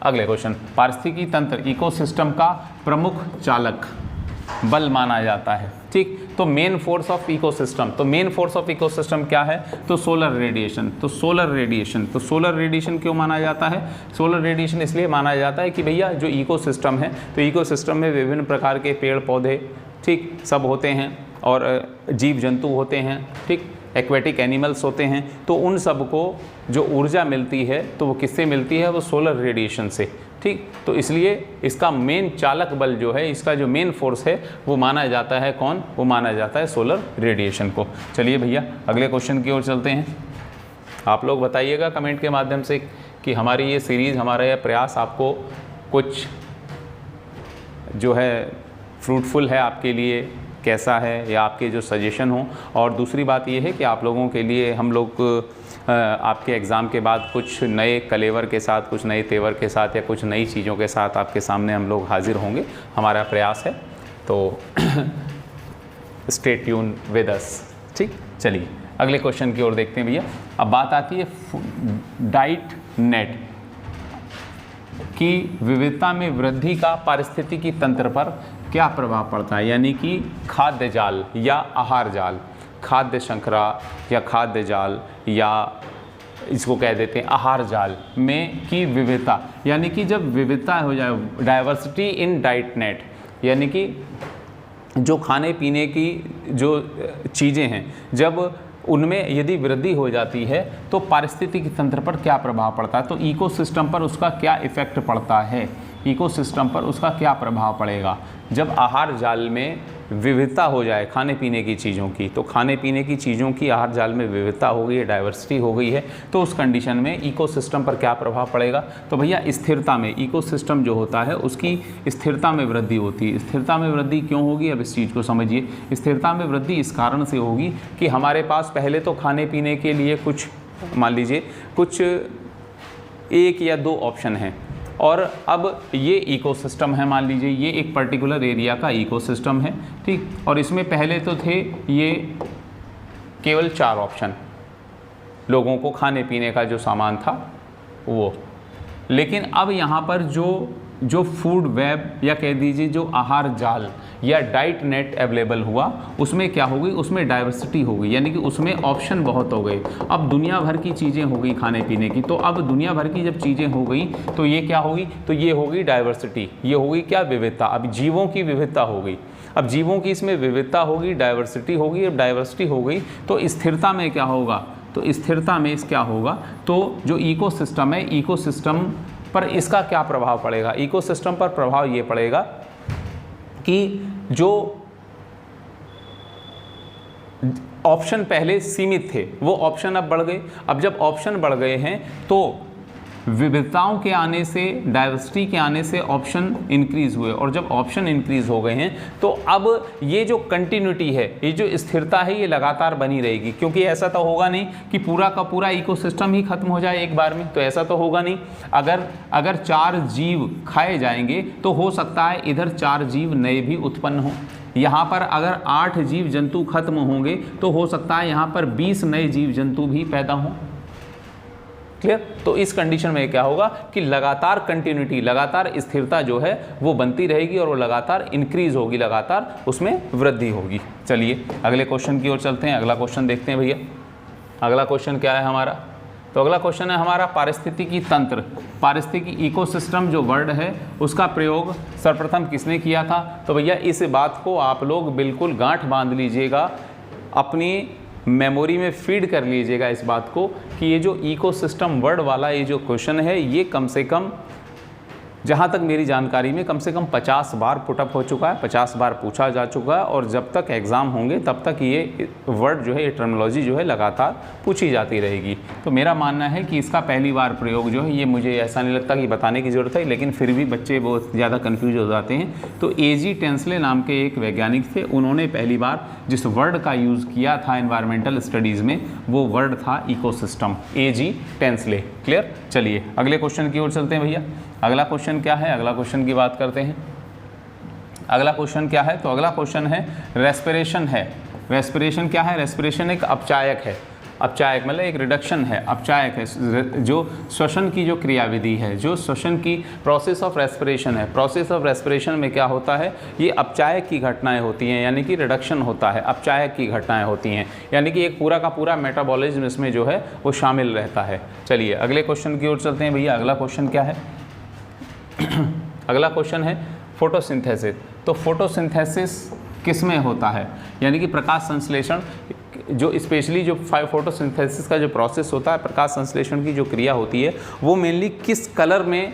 अगले क्वेश्चन, पारिस्थितिकी तंत्र इकोसिस्टम का प्रमुख चालक बल माना जाता है। ठीक, तो मेन फोर्स ऑफ इकोसिस्टम, तो मेन फोर्स ऑफ इकोसिस्टम क्या है, तो सोलर रेडिएशन। तो सोलर रेडिएशन, तो सोलर रेडिएशन क्यों माना जाता है, सोलर रेडिएशन इसलिए माना जाता है कि भैया जो इकोसिस्टम है, तो इकोसिस्टम में विभिन्न प्रकार के पेड़ पौधे, ठीक, सब होते हैं, और जीव जंतु होते हैं, ठीक, एक्वेटिक एनिमल्स होते हैं। तो उन सब को जो ऊर्जा मिलती है तो वो किससे मिलती है, वो सोलर रेडिएशन से। ठीक, तो इसलिए इसका मेन चालक बल जो है, इसका जो मेन फोर्स है वो माना जाता है कौन, वो माना जाता है सोलर रेडिएशन को। चलिए भैया अगले क्वेश्चन की ओर चलते हैं। आप लोग बताइएगा कमेंट के माध्यम से कि हमारी ये सीरीज़, हमारा यह प्रयास आपको कुछ जो है फ्रूटफुल है आपके लिए, कैसा है, या आपके जो सजेशन हो। और दूसरी बात ये है कि आप लोगों के लिए हम लोग आपके एग्ज़ाम के बाद कुछ नए कलेवर के साथ, कुछ नए तेवर के साथ या कुछ नई चीज़ों के साथ आपके सामने हम लोग हाजिर होंगे, हमारा प्रयास है। तो स्टे ट्यून विद अस। ठीक, चलिए अगले क्वेश्चन की ओर देखते हैं भैया। अब बात आती है डाइट नेट की विविधता में वृद्धि का पारिस्थितिकी तंत्र पर क्या प्रभाव पड़ता है, यानी कि खाद्य जाल या आहार जाल, खाद्य श्रृंखला या खाद्य जाल, या इसको कह देते हैं आहार जाल में की विविधता, यानी कि जब विविधता हो जाए, डाइवर्सिटी इन डाइट नेट, यानी कि जो खाने पीने की जो चीज़ें हैं, जब उनमें यदि वृद्धि हो जाती है तो पारिस्थितिकी तंत्र पर क्या प्रभाव पड़ता है, तो इकोसिस्टम पर उसका क्या इफ़ेक्ट पड़ता है, इकोसिस्टम पर उसका क्या प्रभाव पड़ेगा। जब आहार जाल में विविधता हो जाए खाने पीने की चीज़ों की, तो खाने पीने की चीज़ों की आहार जाल में विविधता हो गई है, डाइवर्सिटी हो गई है, तो उस कंडीशन में इकोसिस्टम पर क्या प्रभाव पड़ेगा? तो भैया स्थिरता में, इकोसिस्टम जो होता है उसकी स्थिरता में वृद्धि होती है। स्थिरता में वृद्धि क्यों होगी? अब इस चीज़ को समझिए। स्थिरता में वृद्धि इस कारण से होगी कि हमारे पास पहले तो खाने पीने के लिए कुछ, मान लीजिए कुछ 1 या 2 ऑप्शन हैं, और अब ये इकोसिस्टम है, मान लीजिए ये एक पर्टिकुलर एरिया का इकोसिस्टम है, ठीक। और इसमें पहले तो थे ये केवल 4 ऑप्शन लोगों को खाने पीने का जो सामान था वो, लेकिन अब यहाँ पर जो फूड वेब या कह दीजिए जो आहार जाल या डाइट नेट अवेलेबल हुआ, उसमें क्या हो गई? उसमें डाइवर्सिटी हो गई, यानी कि उसमें ऑप्शन बहुत हो गए। अब दुनिया भर की चीज़ें हो गई खाने पीने की, तो अब दुनिया भर की जब चीज़ें हो गई तो ये क्या होगी? तो ये होगी डाइवर्सिटी, ये होगी क्या? विविधता। अब जीवों की विविधता हो गई, अब जीवों की इसमें विविधता होगी, डाइवर्सिटी होगी। अब डाइवर्सिटी हो गई तो स्थिरता में क्या होगा? तो स्थिरता में क्या होगा? तो जो इकोसिस्टम है, इकोसिस्टम पर इसका क्या प्रभाव पड़ेगा? इकोसिस्टम पर प्रभाव ये पड़ेगा कि जो ऑप्शन पहले सीमित थे वो ऑप्शन अब बढ़ गए। अब जब ऑप्शन बढ़ गए हैं तो विविधताओं के आने से, डाइवर्सिटी के आने से ऑप्शन इंक्रीज हुए, और जब ऑप्शन इंक्रीज हो गए हैं तो अब ये जो कंटिन्यूटी है, ये जो स्थिरता है, ये लगातार बनी रहेगी। क्योंकि ऐसा तो होगा नहीं कि पूरा का पूरा इकोसिस्टम ही खत्म हो जाए एक बार में, तो ऐसा तो होगा नहीं। अगर 4 जीव खाए जाएंगे तो हो सकता है इधर 4 जीव नए भी उत्पन्न हों। यहाँ पर अगर 8 जीव जंतु खत्म होंगे तो हो सकता है यहाँ पर 20 नए जीव जंतु भी पैदा हों। क्लियर? तो इस कंडीशन में क्या होगा कि लगातार कंटिन्यूटी, लगातार स्थिरता जो है वो बनती रहेगी और वो लगातार इंक्रीज होगी, लगातार उसमें वृद्धि होगी। चलिए अगले क्वेश्चन की ओर चलते हैं। अगला क्वेश्चन देखते हैं भैया। अगला क्वेश्चन क्या है हमारा? तो अगला क्वेश्चन है हमारा पारिस्थितिकी तंत्र। पारिस्थितिकी, इकोसिस्टम जो वर्ड है उसका प्रयोग सर्वप्रथम किसने किया था? तो भैया इस बात को आप लोग बिल्कुल गांठ बांध लीजिएगा, अपनी मेमोरी में फीड कर लीजिएगा इस बात को कि ये जो इकोसिस्टम वर्ड वाला ये जो क्वेश्चन है, ये कम से कम, जहाँ तक मेरी जानकारी में, कम से कम 50 बार पुटअप हो चुका है, 50 बार पूछा जा चुका है, और जब तक एग्ज़ाम होंगे तब तक ये वर्ड जो है, ये टर्मिनोलॉजी जो है लगातार पूछी जाती रहेगी। तो मेरा मानना है कि इसका पहली बार प्रयोग जो है, ये मुझे ऐसा नहीं लगता कि बताने की ज़रूरत है, लेकिन फिर भी बच्चे बहुत ज़्यादा कन्फ्यूज हो जाते हैं। तो A.G. टेंसले नाम के एक वैज्ञानिक थे, उन्होंने पहली बार जिस वर्ड का यूज़ किया था एनवायरमेंटल स्टडीज़ में, वो वर्ड था इकोसिस्टम। A.G. टेंसले। क्लियर? चलिए अगले क्वेश्चन की ओर चलते हैं भैया। अगला क्वेश्चन क्या है? अगला क्वेश्चन की बात करते हैं। अगला क्वेश्चन क्या है? तो अगला क्वेश्चन है रेस्पिरेशन है। रेस्पिरेशन क्या है? रेस्पिरेशन एक अपचायक है। अपचायक मतलब एक रिडक्शन है, अपचायक है, जो श्वसन की जो क्रियाविधि है, जो श्वसन की प्रोसेस ऑफ रेस्पिरेशन है। प्रोसेस ऑफ रेस्पिरेशन में क्या होता है? ये अपचायक की घटनाएं होती हैं, यानी कि रिडक्शन होता है, अपचायक की घटनाएं होती हैं, यानी कि एक पूरा का पूरा मेटाबॉलिज्म इसमें जो है वो शामिल रहता है। चलिए अगले क्वेश्चन की ओर चलते हैं भैया। अगला क्वेश्चन क्या है? अगला क्वेश्चन है फोटोसिंथेसिस। तो फोटोसिंथेसिस किस में होता है? यानी कि प्रकाश संश्लेषण, जो स्पेशली जो फोटोसिंथेसिस का जो प्रोसेस होता है, प्रकाश संश्लेषण की जो क्रिया होती है, वो मेनली किस कलर में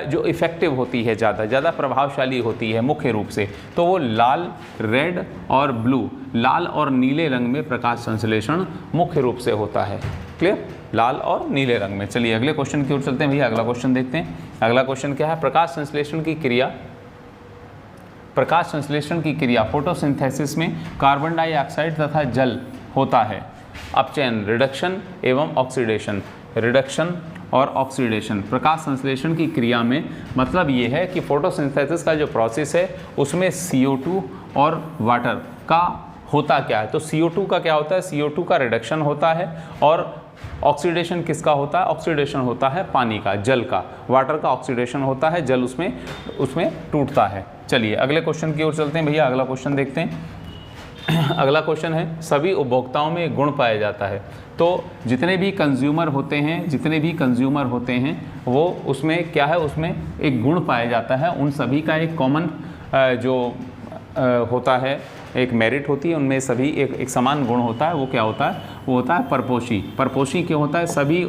जो इफ़ेक्टिव होती है, ज़्यादा प्रभावशाली होती है मुख्य रूप से? तो वो लाल, रेड और ब्लू, लाल और नीले रंग में प्रकाश संश्लेषण मुख्य रूप से होता है। क्लियर? लाल और नीले रंग में। चलिए अगले क्वेश्चन की ओर चलते हैं भैया। अगला क्वेश्चन देखते हैं। अगला क्वेश्चन क्या है? प्रकाश संश्लेषण की क्रिया, प्रकाश संश्लेषण की क्रिया फोटोसिंथेसिस में कार्बन डाइऑक्साइड तथा जल होता है। अपचयन, रिडक्शन एवं ऑक्सीडेशन। रिडक्शन और ऑक्सीडेशन प्रकाश संश्लेषण की क्रिया में मतलब ये है कि फोटोसिंथेसिस का जो प्रोसेस है उसमें CO2 और वाटर का होता क्या है? तो CO2 का क्या होता है? CO2 का रिडक्शन होता है, और ऑक्सीडेशन किसका होता है? ऑक्सीडेशन होता है पानी का, जल का। वाटर का ऑक्सीडेशन होता है, जल उसमें टूटता है। चलिए अगले क्वेश्चन की ओर चलते हैं भैया। अगला क्वेश्चन देखते हैं। अगला क्वेश्चन है सभी उपभोक्ताओं में गुण पाया जाता है। तो जितने भी कंज्यूमर होते हैं वो उसमें क्या है? उसमें एक गुण पाया जाता है। उन सभी का एक कॉमन जो होता है, एक मेरिट होती है, उनमें सभी एक समान गुण होता है। वो क्या होता है? वो होता है परपोषी। परपोषी क्यों होता है? सभी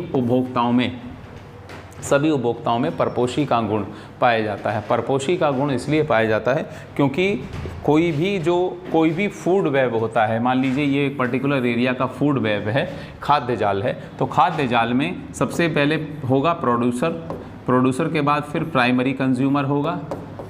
उपभोक्ताओं में परपोषी का गुण पाया जाता है। परपोषी का गुण इसलिए पाया जाता है क्योंकि कोई भी फूड वेब होता है, मान लीजिए ये एक पर्टिकुलर एरिया का फूड वेब है, खाद्य जाल है, तो खाद्य जाल में सबसे पहले होगा प्रोड्यूसर के बाद फिर प्राइमरी कंज्यूमर होगा।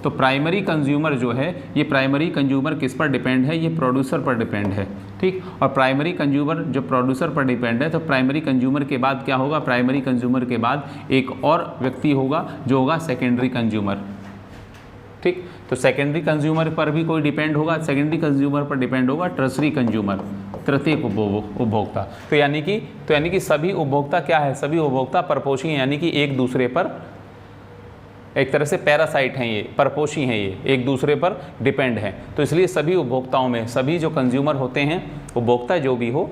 तो प्राइमरी कंज्यूमर जो है, ये प्राइमरी कंज्यूमर किस पर डिपेंड है, ये प्रोड्यूसर पर डिपेंड है, ठीक। और प्राइमरी कंज्यूमर जो प्रोड्यूसर पर डिपेंड है, तो प्राइमरी कंज्यूमर के बाद क्या होगा, प्राइमरी कंज्यूमर के बाद एक और व्यक्ति होगा जो होगा सेकेंडरी कंज्यूमर, ठीक। तो सेकेंडरी कंज्यूमर पर भी कोई डिपेंड होगा, सेकेंडरी कंज्यूमर पर डिपेंड होगा टर्सरी कंज्यूमर, तृतीयक उपभोक्ता। तो यानी कि सभी उपभोक्ता क्या है, सभी उपभोक्ता परपोषी हैं, यानी कि एक दूसरे पर एक तरह से पैरासाइट हैं, ये परपोषी हैं, ये एक दूसरे पर डिपेंड हैं। तो इसलिए सभी उपभोक्ताओं में, सभी जो कंज्यूमर होते हैं, उपभोक्ता जो भी हो,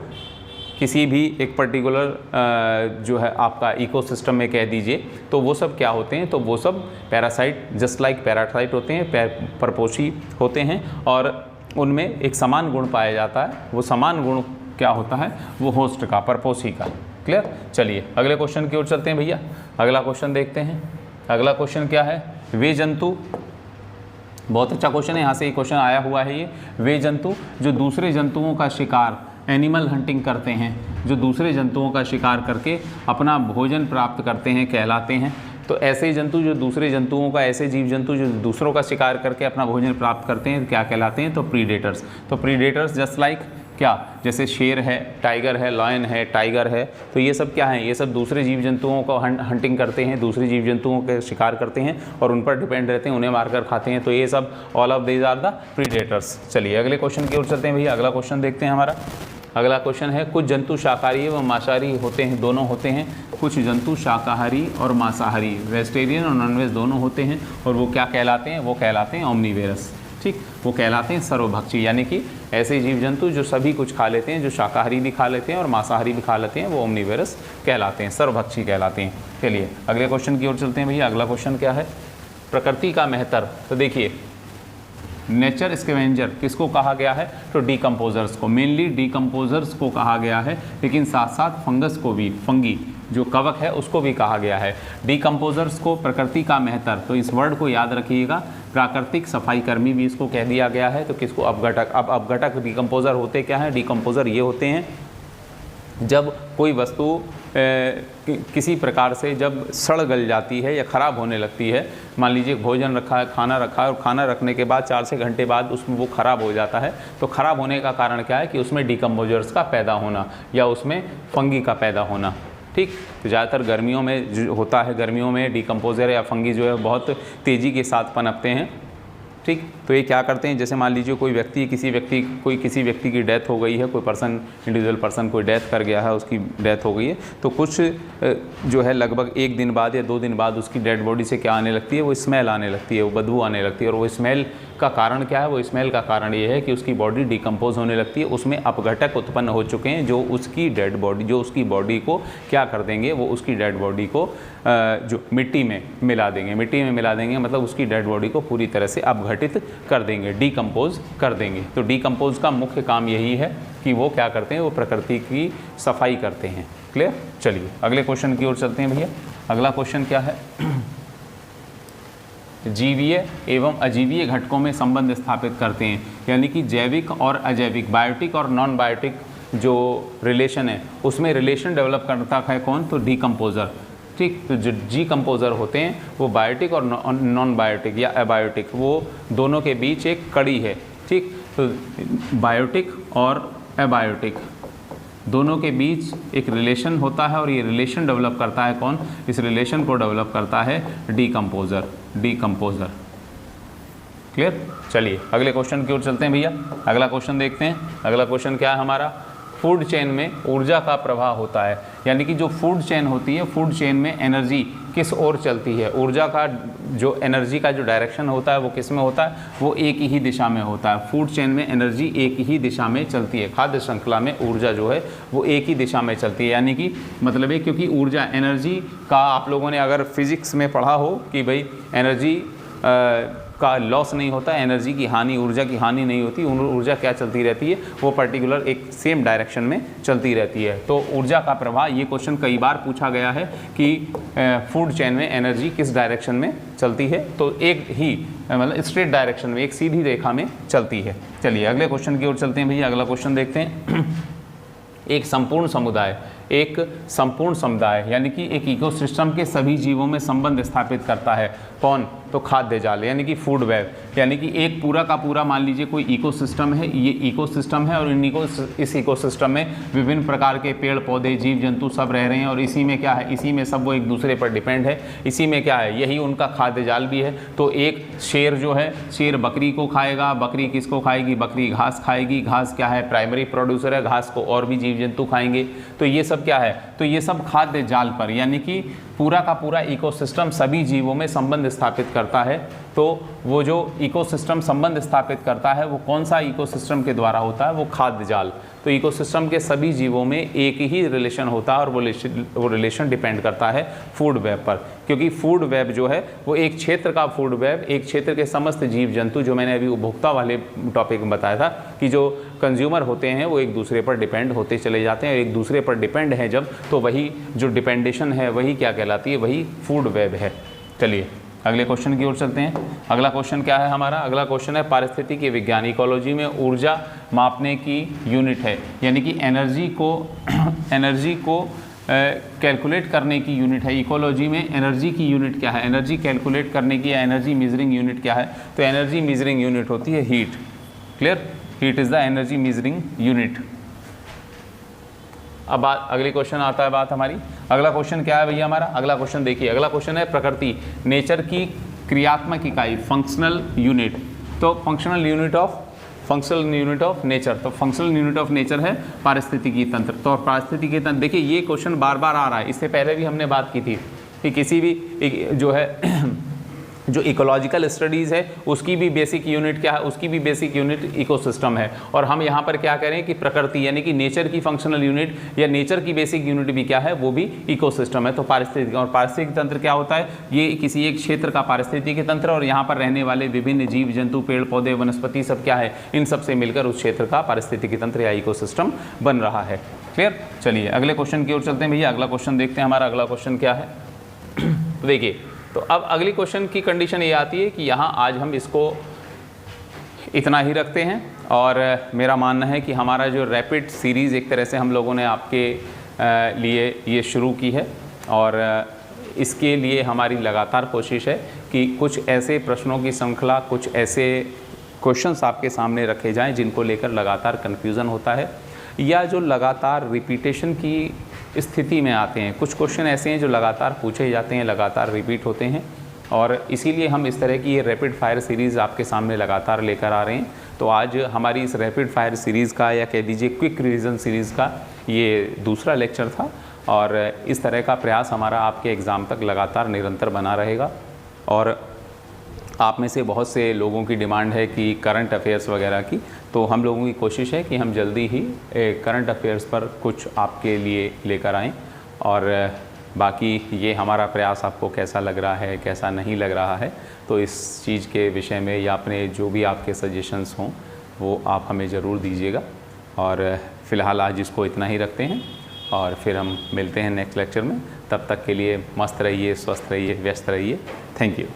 किसी भी एक पर्टिकुलर जो है आपका इकोसिस्टम में कह दीजिए, तो वो सब क्या होते हैं, तो वो सब पैरासाइट, जस्ट लाइक पैरासाइट होते हैं, परपोषी होते हैं, और उनमें एक समान गुण पाया जाता है। वो समान गुण क्या होता है, वो होस्ट का, परपोषी का। क्लियर। चलिए अगले क्वेश्चन की ओर चलते हैं भैया। अगला क्वेश्चन देखते हैं। अगला क्वेश्चन क्या है, वे जंतु, बहुत अच्छा क्वेश्चन है, यहाँ से ये क्वेश्चन आया हुआ है। ये वे जंतु जो दूसरे जंतुओं का शिकार, एनिमल हंटिंग करते हैं, जो दूसरे जंतुओं का शिकार करके अपना भोजन प्राप्त करते हैं, कहलाते हैं। तो ऐसे जंतु जो दूसरे जंतुओं का, ऐसे जीव जंतु जो दूसरों का शिकार करके अपना भोजन प्राप्त करते हैं, क्या कहलाते हैं, तो प्रीडेटर्स। तो प्रीडेटर्स जस्ट लाइक क्या, जैसे शेर है, टाइगर है, लायन है, टाइगर है, तो ये सब क्या है, ये सब दूसरे जीव जंतुओं को हंटिंग करते हैं, दूसरे जीव जंतुओं के शिकार करते हैं और उन पर डिपेंड रहते हैं, उन्हें मारकर खाते हैं। तो ये सब all of these are the predators. चलिए अगले क्वेश्चन की ओर चलते हैं भैया। अगला क्वेश्चन देखते हैं हमारा। अगला क्वेश्चन है, कुछ जंतु शाकाहारी व मांसाहारी होते हैं, दोनों होते हैं। कुछ जंतु शाकाहारी और मांसाहारी, वेजिटेरियन और नॉनवेज दोनों होते हैं, और वो क्या कहलाते हैं, वो कहलाते हैं ओमनीवेरस, ठीक। वो कहलाते हैं सर्वभक्षी, यानी कि ऐसे जीव जंतु जो सभी कुछ खा लेते हैं, जो शाकाहारी भी खा लेते हैं और मांसाहारी भी खा लेते हैं, वो ओमनीवेरस कहलाते हैं, सर्वभक्षी कहलाते हैं। चलिए अगले क्वेश्चन की ओर चलते हैं भैया। अगला क्वेश्चन क्या है, प्रकृति का मेहतर। तो देखिए, नेचर स्कैवेंजर किसको कहा गया है, तो डीकम्पोजर्स को, मेनली डीकम्पोजर्स को कहा गया है, लेकिन साथ साथ फंगस को भी, फंगी जो कवक है उसको भी कहा गया है। डीकम्पोजर्स को प्रकृति का मेहतर, तो इस वर्ड को याद रखिएगा। प्राकृतिक सफाई कर्मी भी इसको कह दिया गया है। तो किसको, अपघटक। अब अपघटक डीकम्पोजर होते क्या हैं, डीकम्पोजर ये होते हैं जब कोई वस्तु किसी प्रकार से जब सड़ गल जाती है या ख़राब होने लगती है। मान लीजिए भोजन रखा है, खाना रखा है, और खाना रखने के बाद 4 से घंटे बाद उसमें वो ख़राब हो जाता है। तो ख़राब होने का कारण क्या है कि उसमें डीकम्पोजर्स का पैदा होना या उसमें फंगी का पैदा होना, ठीक। तो ज़्यादातर गर्मियों में जो होता है, गर्मियों में डीकम्पोजर या फंगी जो है बहुत तेज़ी के साथ पनपते हैं, ठीक। तो ये क्या करते हैं, जैसे मान लीजिए कोई किसी व्यक्ति की डेथ हो गई है, कोई पर्सन, इंडिविजुअल पर्सन कोई डेथ कर गया है, उसकी डेथ हो गई है, तो कुछ जो है लगभग 1 दिन बाद या 2 दिन बाद उसकी डेड बॉडी से क्या आने लगती है, वो स्मेल आने लगती है, वो बदबू आने लगती है। और वो स्मेल का कारण क्या है, वो स्मेल का कारण ये है कि उसकी बॉडी डिकम्पोज होने लगती है, उसमें अपघटक उत्पन्न हो चुके हैं जो उसकी डेड बॉडी, जो उसकी बॉडी को क्या कर देंगे, वो उसकी डेड बॉडी को जो मिट्टी में मिला देंगे, मिट्टी में मिला देंगे, मतलब उसकी डेड बॉडी को पूरी तरह से अपघटित कर देंगे, डीकम्पोज कर देंगे। तो डीकम्पोज का मुख्य काम यही है कि वो क्या करते हैं, वो प्रकृति की सफाई करते हैं। क्लियर। चलिए अगले क्वेश्चन की ओर चलते हैं भैया। अगला क्वेश्चन क्या है, जीवीय एवं अजीवीय घटकों में संबंध स्थापित करते हैं, यानी कि जैविक और अजैविक, बायोटिक और नॉन बायोटिक जो रिलेशन है, उसमें रिलेशन डेवलप करता है कौन, तो डीकम्पोजर, ठीक। तो जो डीकम्पोजर होते हैं वो बायोटिक और नॉन बायोटिक या एबायोटिक, वो दोनों के बीच एक कड़ी है, ठीक। तो बायोटिक और एबायोटिक दोनों के बीच एक रिलेशन होता है, और ये रिलेशन डेवलप करता है कौन, इस रिलेशन को डेवलप करता है डीकम्पोजर, डीकम्पोजर। क्लियर। चलिए अगले क्वेश्चन की ओर चलते हैं भैया। अगला क्वेश्चन देखते हैं। अगला क्वेश्चन क्या है हमारा, फूड चेन में ऊर्जा का प्रवाह होता है, यानी कि जो फूड चेन होती है, फूड चेन में एनर्जी किस ओर चलती है, ऊर्जा का जो एनर्जी का जो डायरेक्शन होता है वो किस में होता है, वो एक ही दिशा में होता है। फूड चेन में एनर्जी एक ही दिशा में चलती है, खाद्य श्रृंखला में ऊर्जा जो है वो एक ही दिशा में चलती है, यानी कि मतलब है, क्योंकि ऊर्जा, एनर्जी का आप लोगों ने अगर फिजिक्स में पढ़ा हो कि भाई एनर्जी का लॉस नहीं होता, एनर्जी की हानि, ऊर्जा की हानि नहीं होती, ऊर्जा क्या चलती रहती है, वो पर्टिकुलर एक सेम डायरेक्शन में चलती रहती है। तो ऊर्जा का प्रवाह, ये क्वेश्चन कई बार पूछा गया है कि फूड चेन में एनर्जी किस डायरेक्शन में चलती है, तो एक ही मतलब स्ट्रेट डायरेक्शन में, एक सीधी रेखा में चलती है। चलिए अगले क्वेश्चन की ओर चलते हैं भैया। अगला क्वेश्चन देखते हैं। एक संपूर्ण समुदाय यानी कि एक इकोसिस्टम के सभी जीवों में संबंध स्थापित करता है। कौन? तो खाद्य जाल यानी कि फूड वेब, यानी कि एक पूरा का पूरा मान लीजिए कोई इकोसिस्टम है, ये इकोसिस्टम है और इस इकोसिस्टम में विभिन्न प्रकार के पेड़ पौधे जीव जंतु सब रह रहे हैं और इसी में क्या है, इसी में सब वो एक दूसरे पर डिपेंड है, इसी में क्या है, यही उनका खाद्य जाल भी है। तो एक शेर जो है, शेर बकरी को खाएगा, बकरी किसको खाएगी, बकरी घास खाएगी, घास क्या है, प्राइमरी प्रोड्यूसर है, घास को और भी जीव जंतु खाएंगे। तो ये सब क्या है, तो ये सब खाद्य जाल पर, यानी कि पूरा का पूरा इकोसिस्टम सभी जीवों में संबंध स्थापित करता है। तो वो जो इकोसिस्टम संबंध स्थापित करता है वो कौन सा इकोसिस्टम के द्वारा होता है, वो खाद्य जाल। तो इकोसिस्टम के सभी जीवों में एक ही रिलेशन होता है और वो रिलेशन डिपेंड करता है फूड वेब पर, क्योंकि फूड वेब जो है वो एक क्षेत्र का फूड वेब, एक क्षेत्र के समस्त जीव जंतु, जो मैंने अभी उपभोक्ता वाले टॉपिक में बताया था कि जो कंज्यूमर होते हैं वो एक दूसरे पर डिपेंड होते चले जाते हैं, एक दूसरे पर डिपेंड है जब, तो वही जो डिपेंडेशन है वही क्या कहलाती है, वही फूड वेब है। चलिए अगले क्वेश्चन की ओर चलते हैं। अगला क्वेश्चन क्या है हमारा? अगला क्वेश्चन है पारिस्थितिकी विज्ञान, इकोलॉजी में ऊर्जा मापने की यूनिट है, यानी कि एनर्जी को कैलकुलेट करने की यूनिट है। इकोलॉजी में एनर्जी की यूनिट क्या है, एनर्जी कैलकुलेट करने की या एनर्जी मेजरिंग यूनिट क्या है? तो एनर्जी मेजरिंग यूनिट होती है heat. Clear? Heat is the energy measuring unit. अब बात अगली क्वेश्चन आता है बात हमारी। अगला क्वेश्चन क्या है भैया हमारा? अगला क्वेश्चन देखिए, अगला क्वेश्चन है प्रकृति, नेचर की क्रियात्मक इकाई, फंक्शनल यूनिट। तो फंक्शनल यूनिट ऑफ नेचर, तो फंक्शनल यूनिट ऑफ नेचर है पारिस्थितिकी तंत्र। तो पारिस्थितिकी तंत्र, देखिए ये क्वेश्चन बार बार आ रहा है, इससे पहले भी हमने बात की थी कि किसी भी जो है जो इकोलॉजिकल स्टडीज़ है उसकी भी बेसिक यूनिट क्या है, उसकी भी बेसिक यूनिट इकोसिस्टम है। और हम यहाँ पर क्या करें कि प्रकृति यानी कि नेचर की फंक्शनल यूनिट या नेचर की बेसिक यूनिट भी क्या है, वो भी इकोसिस्टम है। तो पारिस्थितिकी, और पारिस्थितिकी तंत्र क्या होता है, ये किसी एक क्षेत्र का पारिस्थितिकी तंत्र, और यहाँ पर रहने वाले विभिन्न जीव जंतु, पेड़ पौधे, वनस्पति सब क्या है, इन सब से मिलकर उस क्षेत्र का पारिस्थितिकी तंत्र या इकोसिस्टम बन रहा है। क्लियर? चलिए अगले क्वेश्चन की ओर चलते हैं भैया। अगला क्वेश्चन देखते हैं, हमारा अगला क्वेश्चन क्या है। देखिए, तो अब अगली क्वेश्चन की कंडीशन ये आती है कि यहाँ आज हम इसको इतना ही रखते हैं, और मेरा मानना है कि हमारा जो रैपिड सीरीज़ एक तरह से हम लोगों ने आपके लिए ये शुरू की है, और इसके लिए हमारी लगातार कोशिश है कि कुछ ऐसे प्रश्नों की श्रृंखला, कुछ ऐसे क्वेश्चंस आपके सामने रखे जाएं जिनको लेकर लगातार कन्फ्यूज़न होता है, या जो लगातार रिपीटेशन की स्थिति में आते हैं। कुछ क्वेश्चन ऐसे हैं जो लगातार पूछे जाते हैं, लगातार रिपीट होते हैं, और इसीलिए हम इस तरह की ये रैपिड फायर सीरीज़ आपके सामने लगातार लेकर आ रहे हैं। तो आज हमारी इस रैपिड फायर सीरीज़ का, या कह दीजिए क्विक रिवीजन सीरीज़ का, ये दूसरा लेक्चर था, और इस तरह का प्रयास हमारा आपके एग्ज़ाम तक लगातार निरंतर बना रहेगा। और आप में से बहुत से लोगों की डिमांड है कि करंट अफेयर्स वगैरह की, तो हम लोगों की कोशिश है कि हम जल्दी ही करंट अफेयर्स पर कुछ आपके लिए लेकर आएँ। और बाकी ये हमारा प्रयास आपको कैसा लग रहा है, कैसा नहीं लग रहा है, तो इस चीज़ के विषय में या अपने जो भी आपके सजेशंस हों वो आप हमें ज़रूर दीजिएगा। और फ़िलहाल आज इसको इतना ही रखते हैं, और फिर हम मिलते हैं नेक्स्ट लेक्चर में। तब तक के लिए मस्त रहिए, स्वस्थ रहिए, व्यस्त रहिए। Thank you.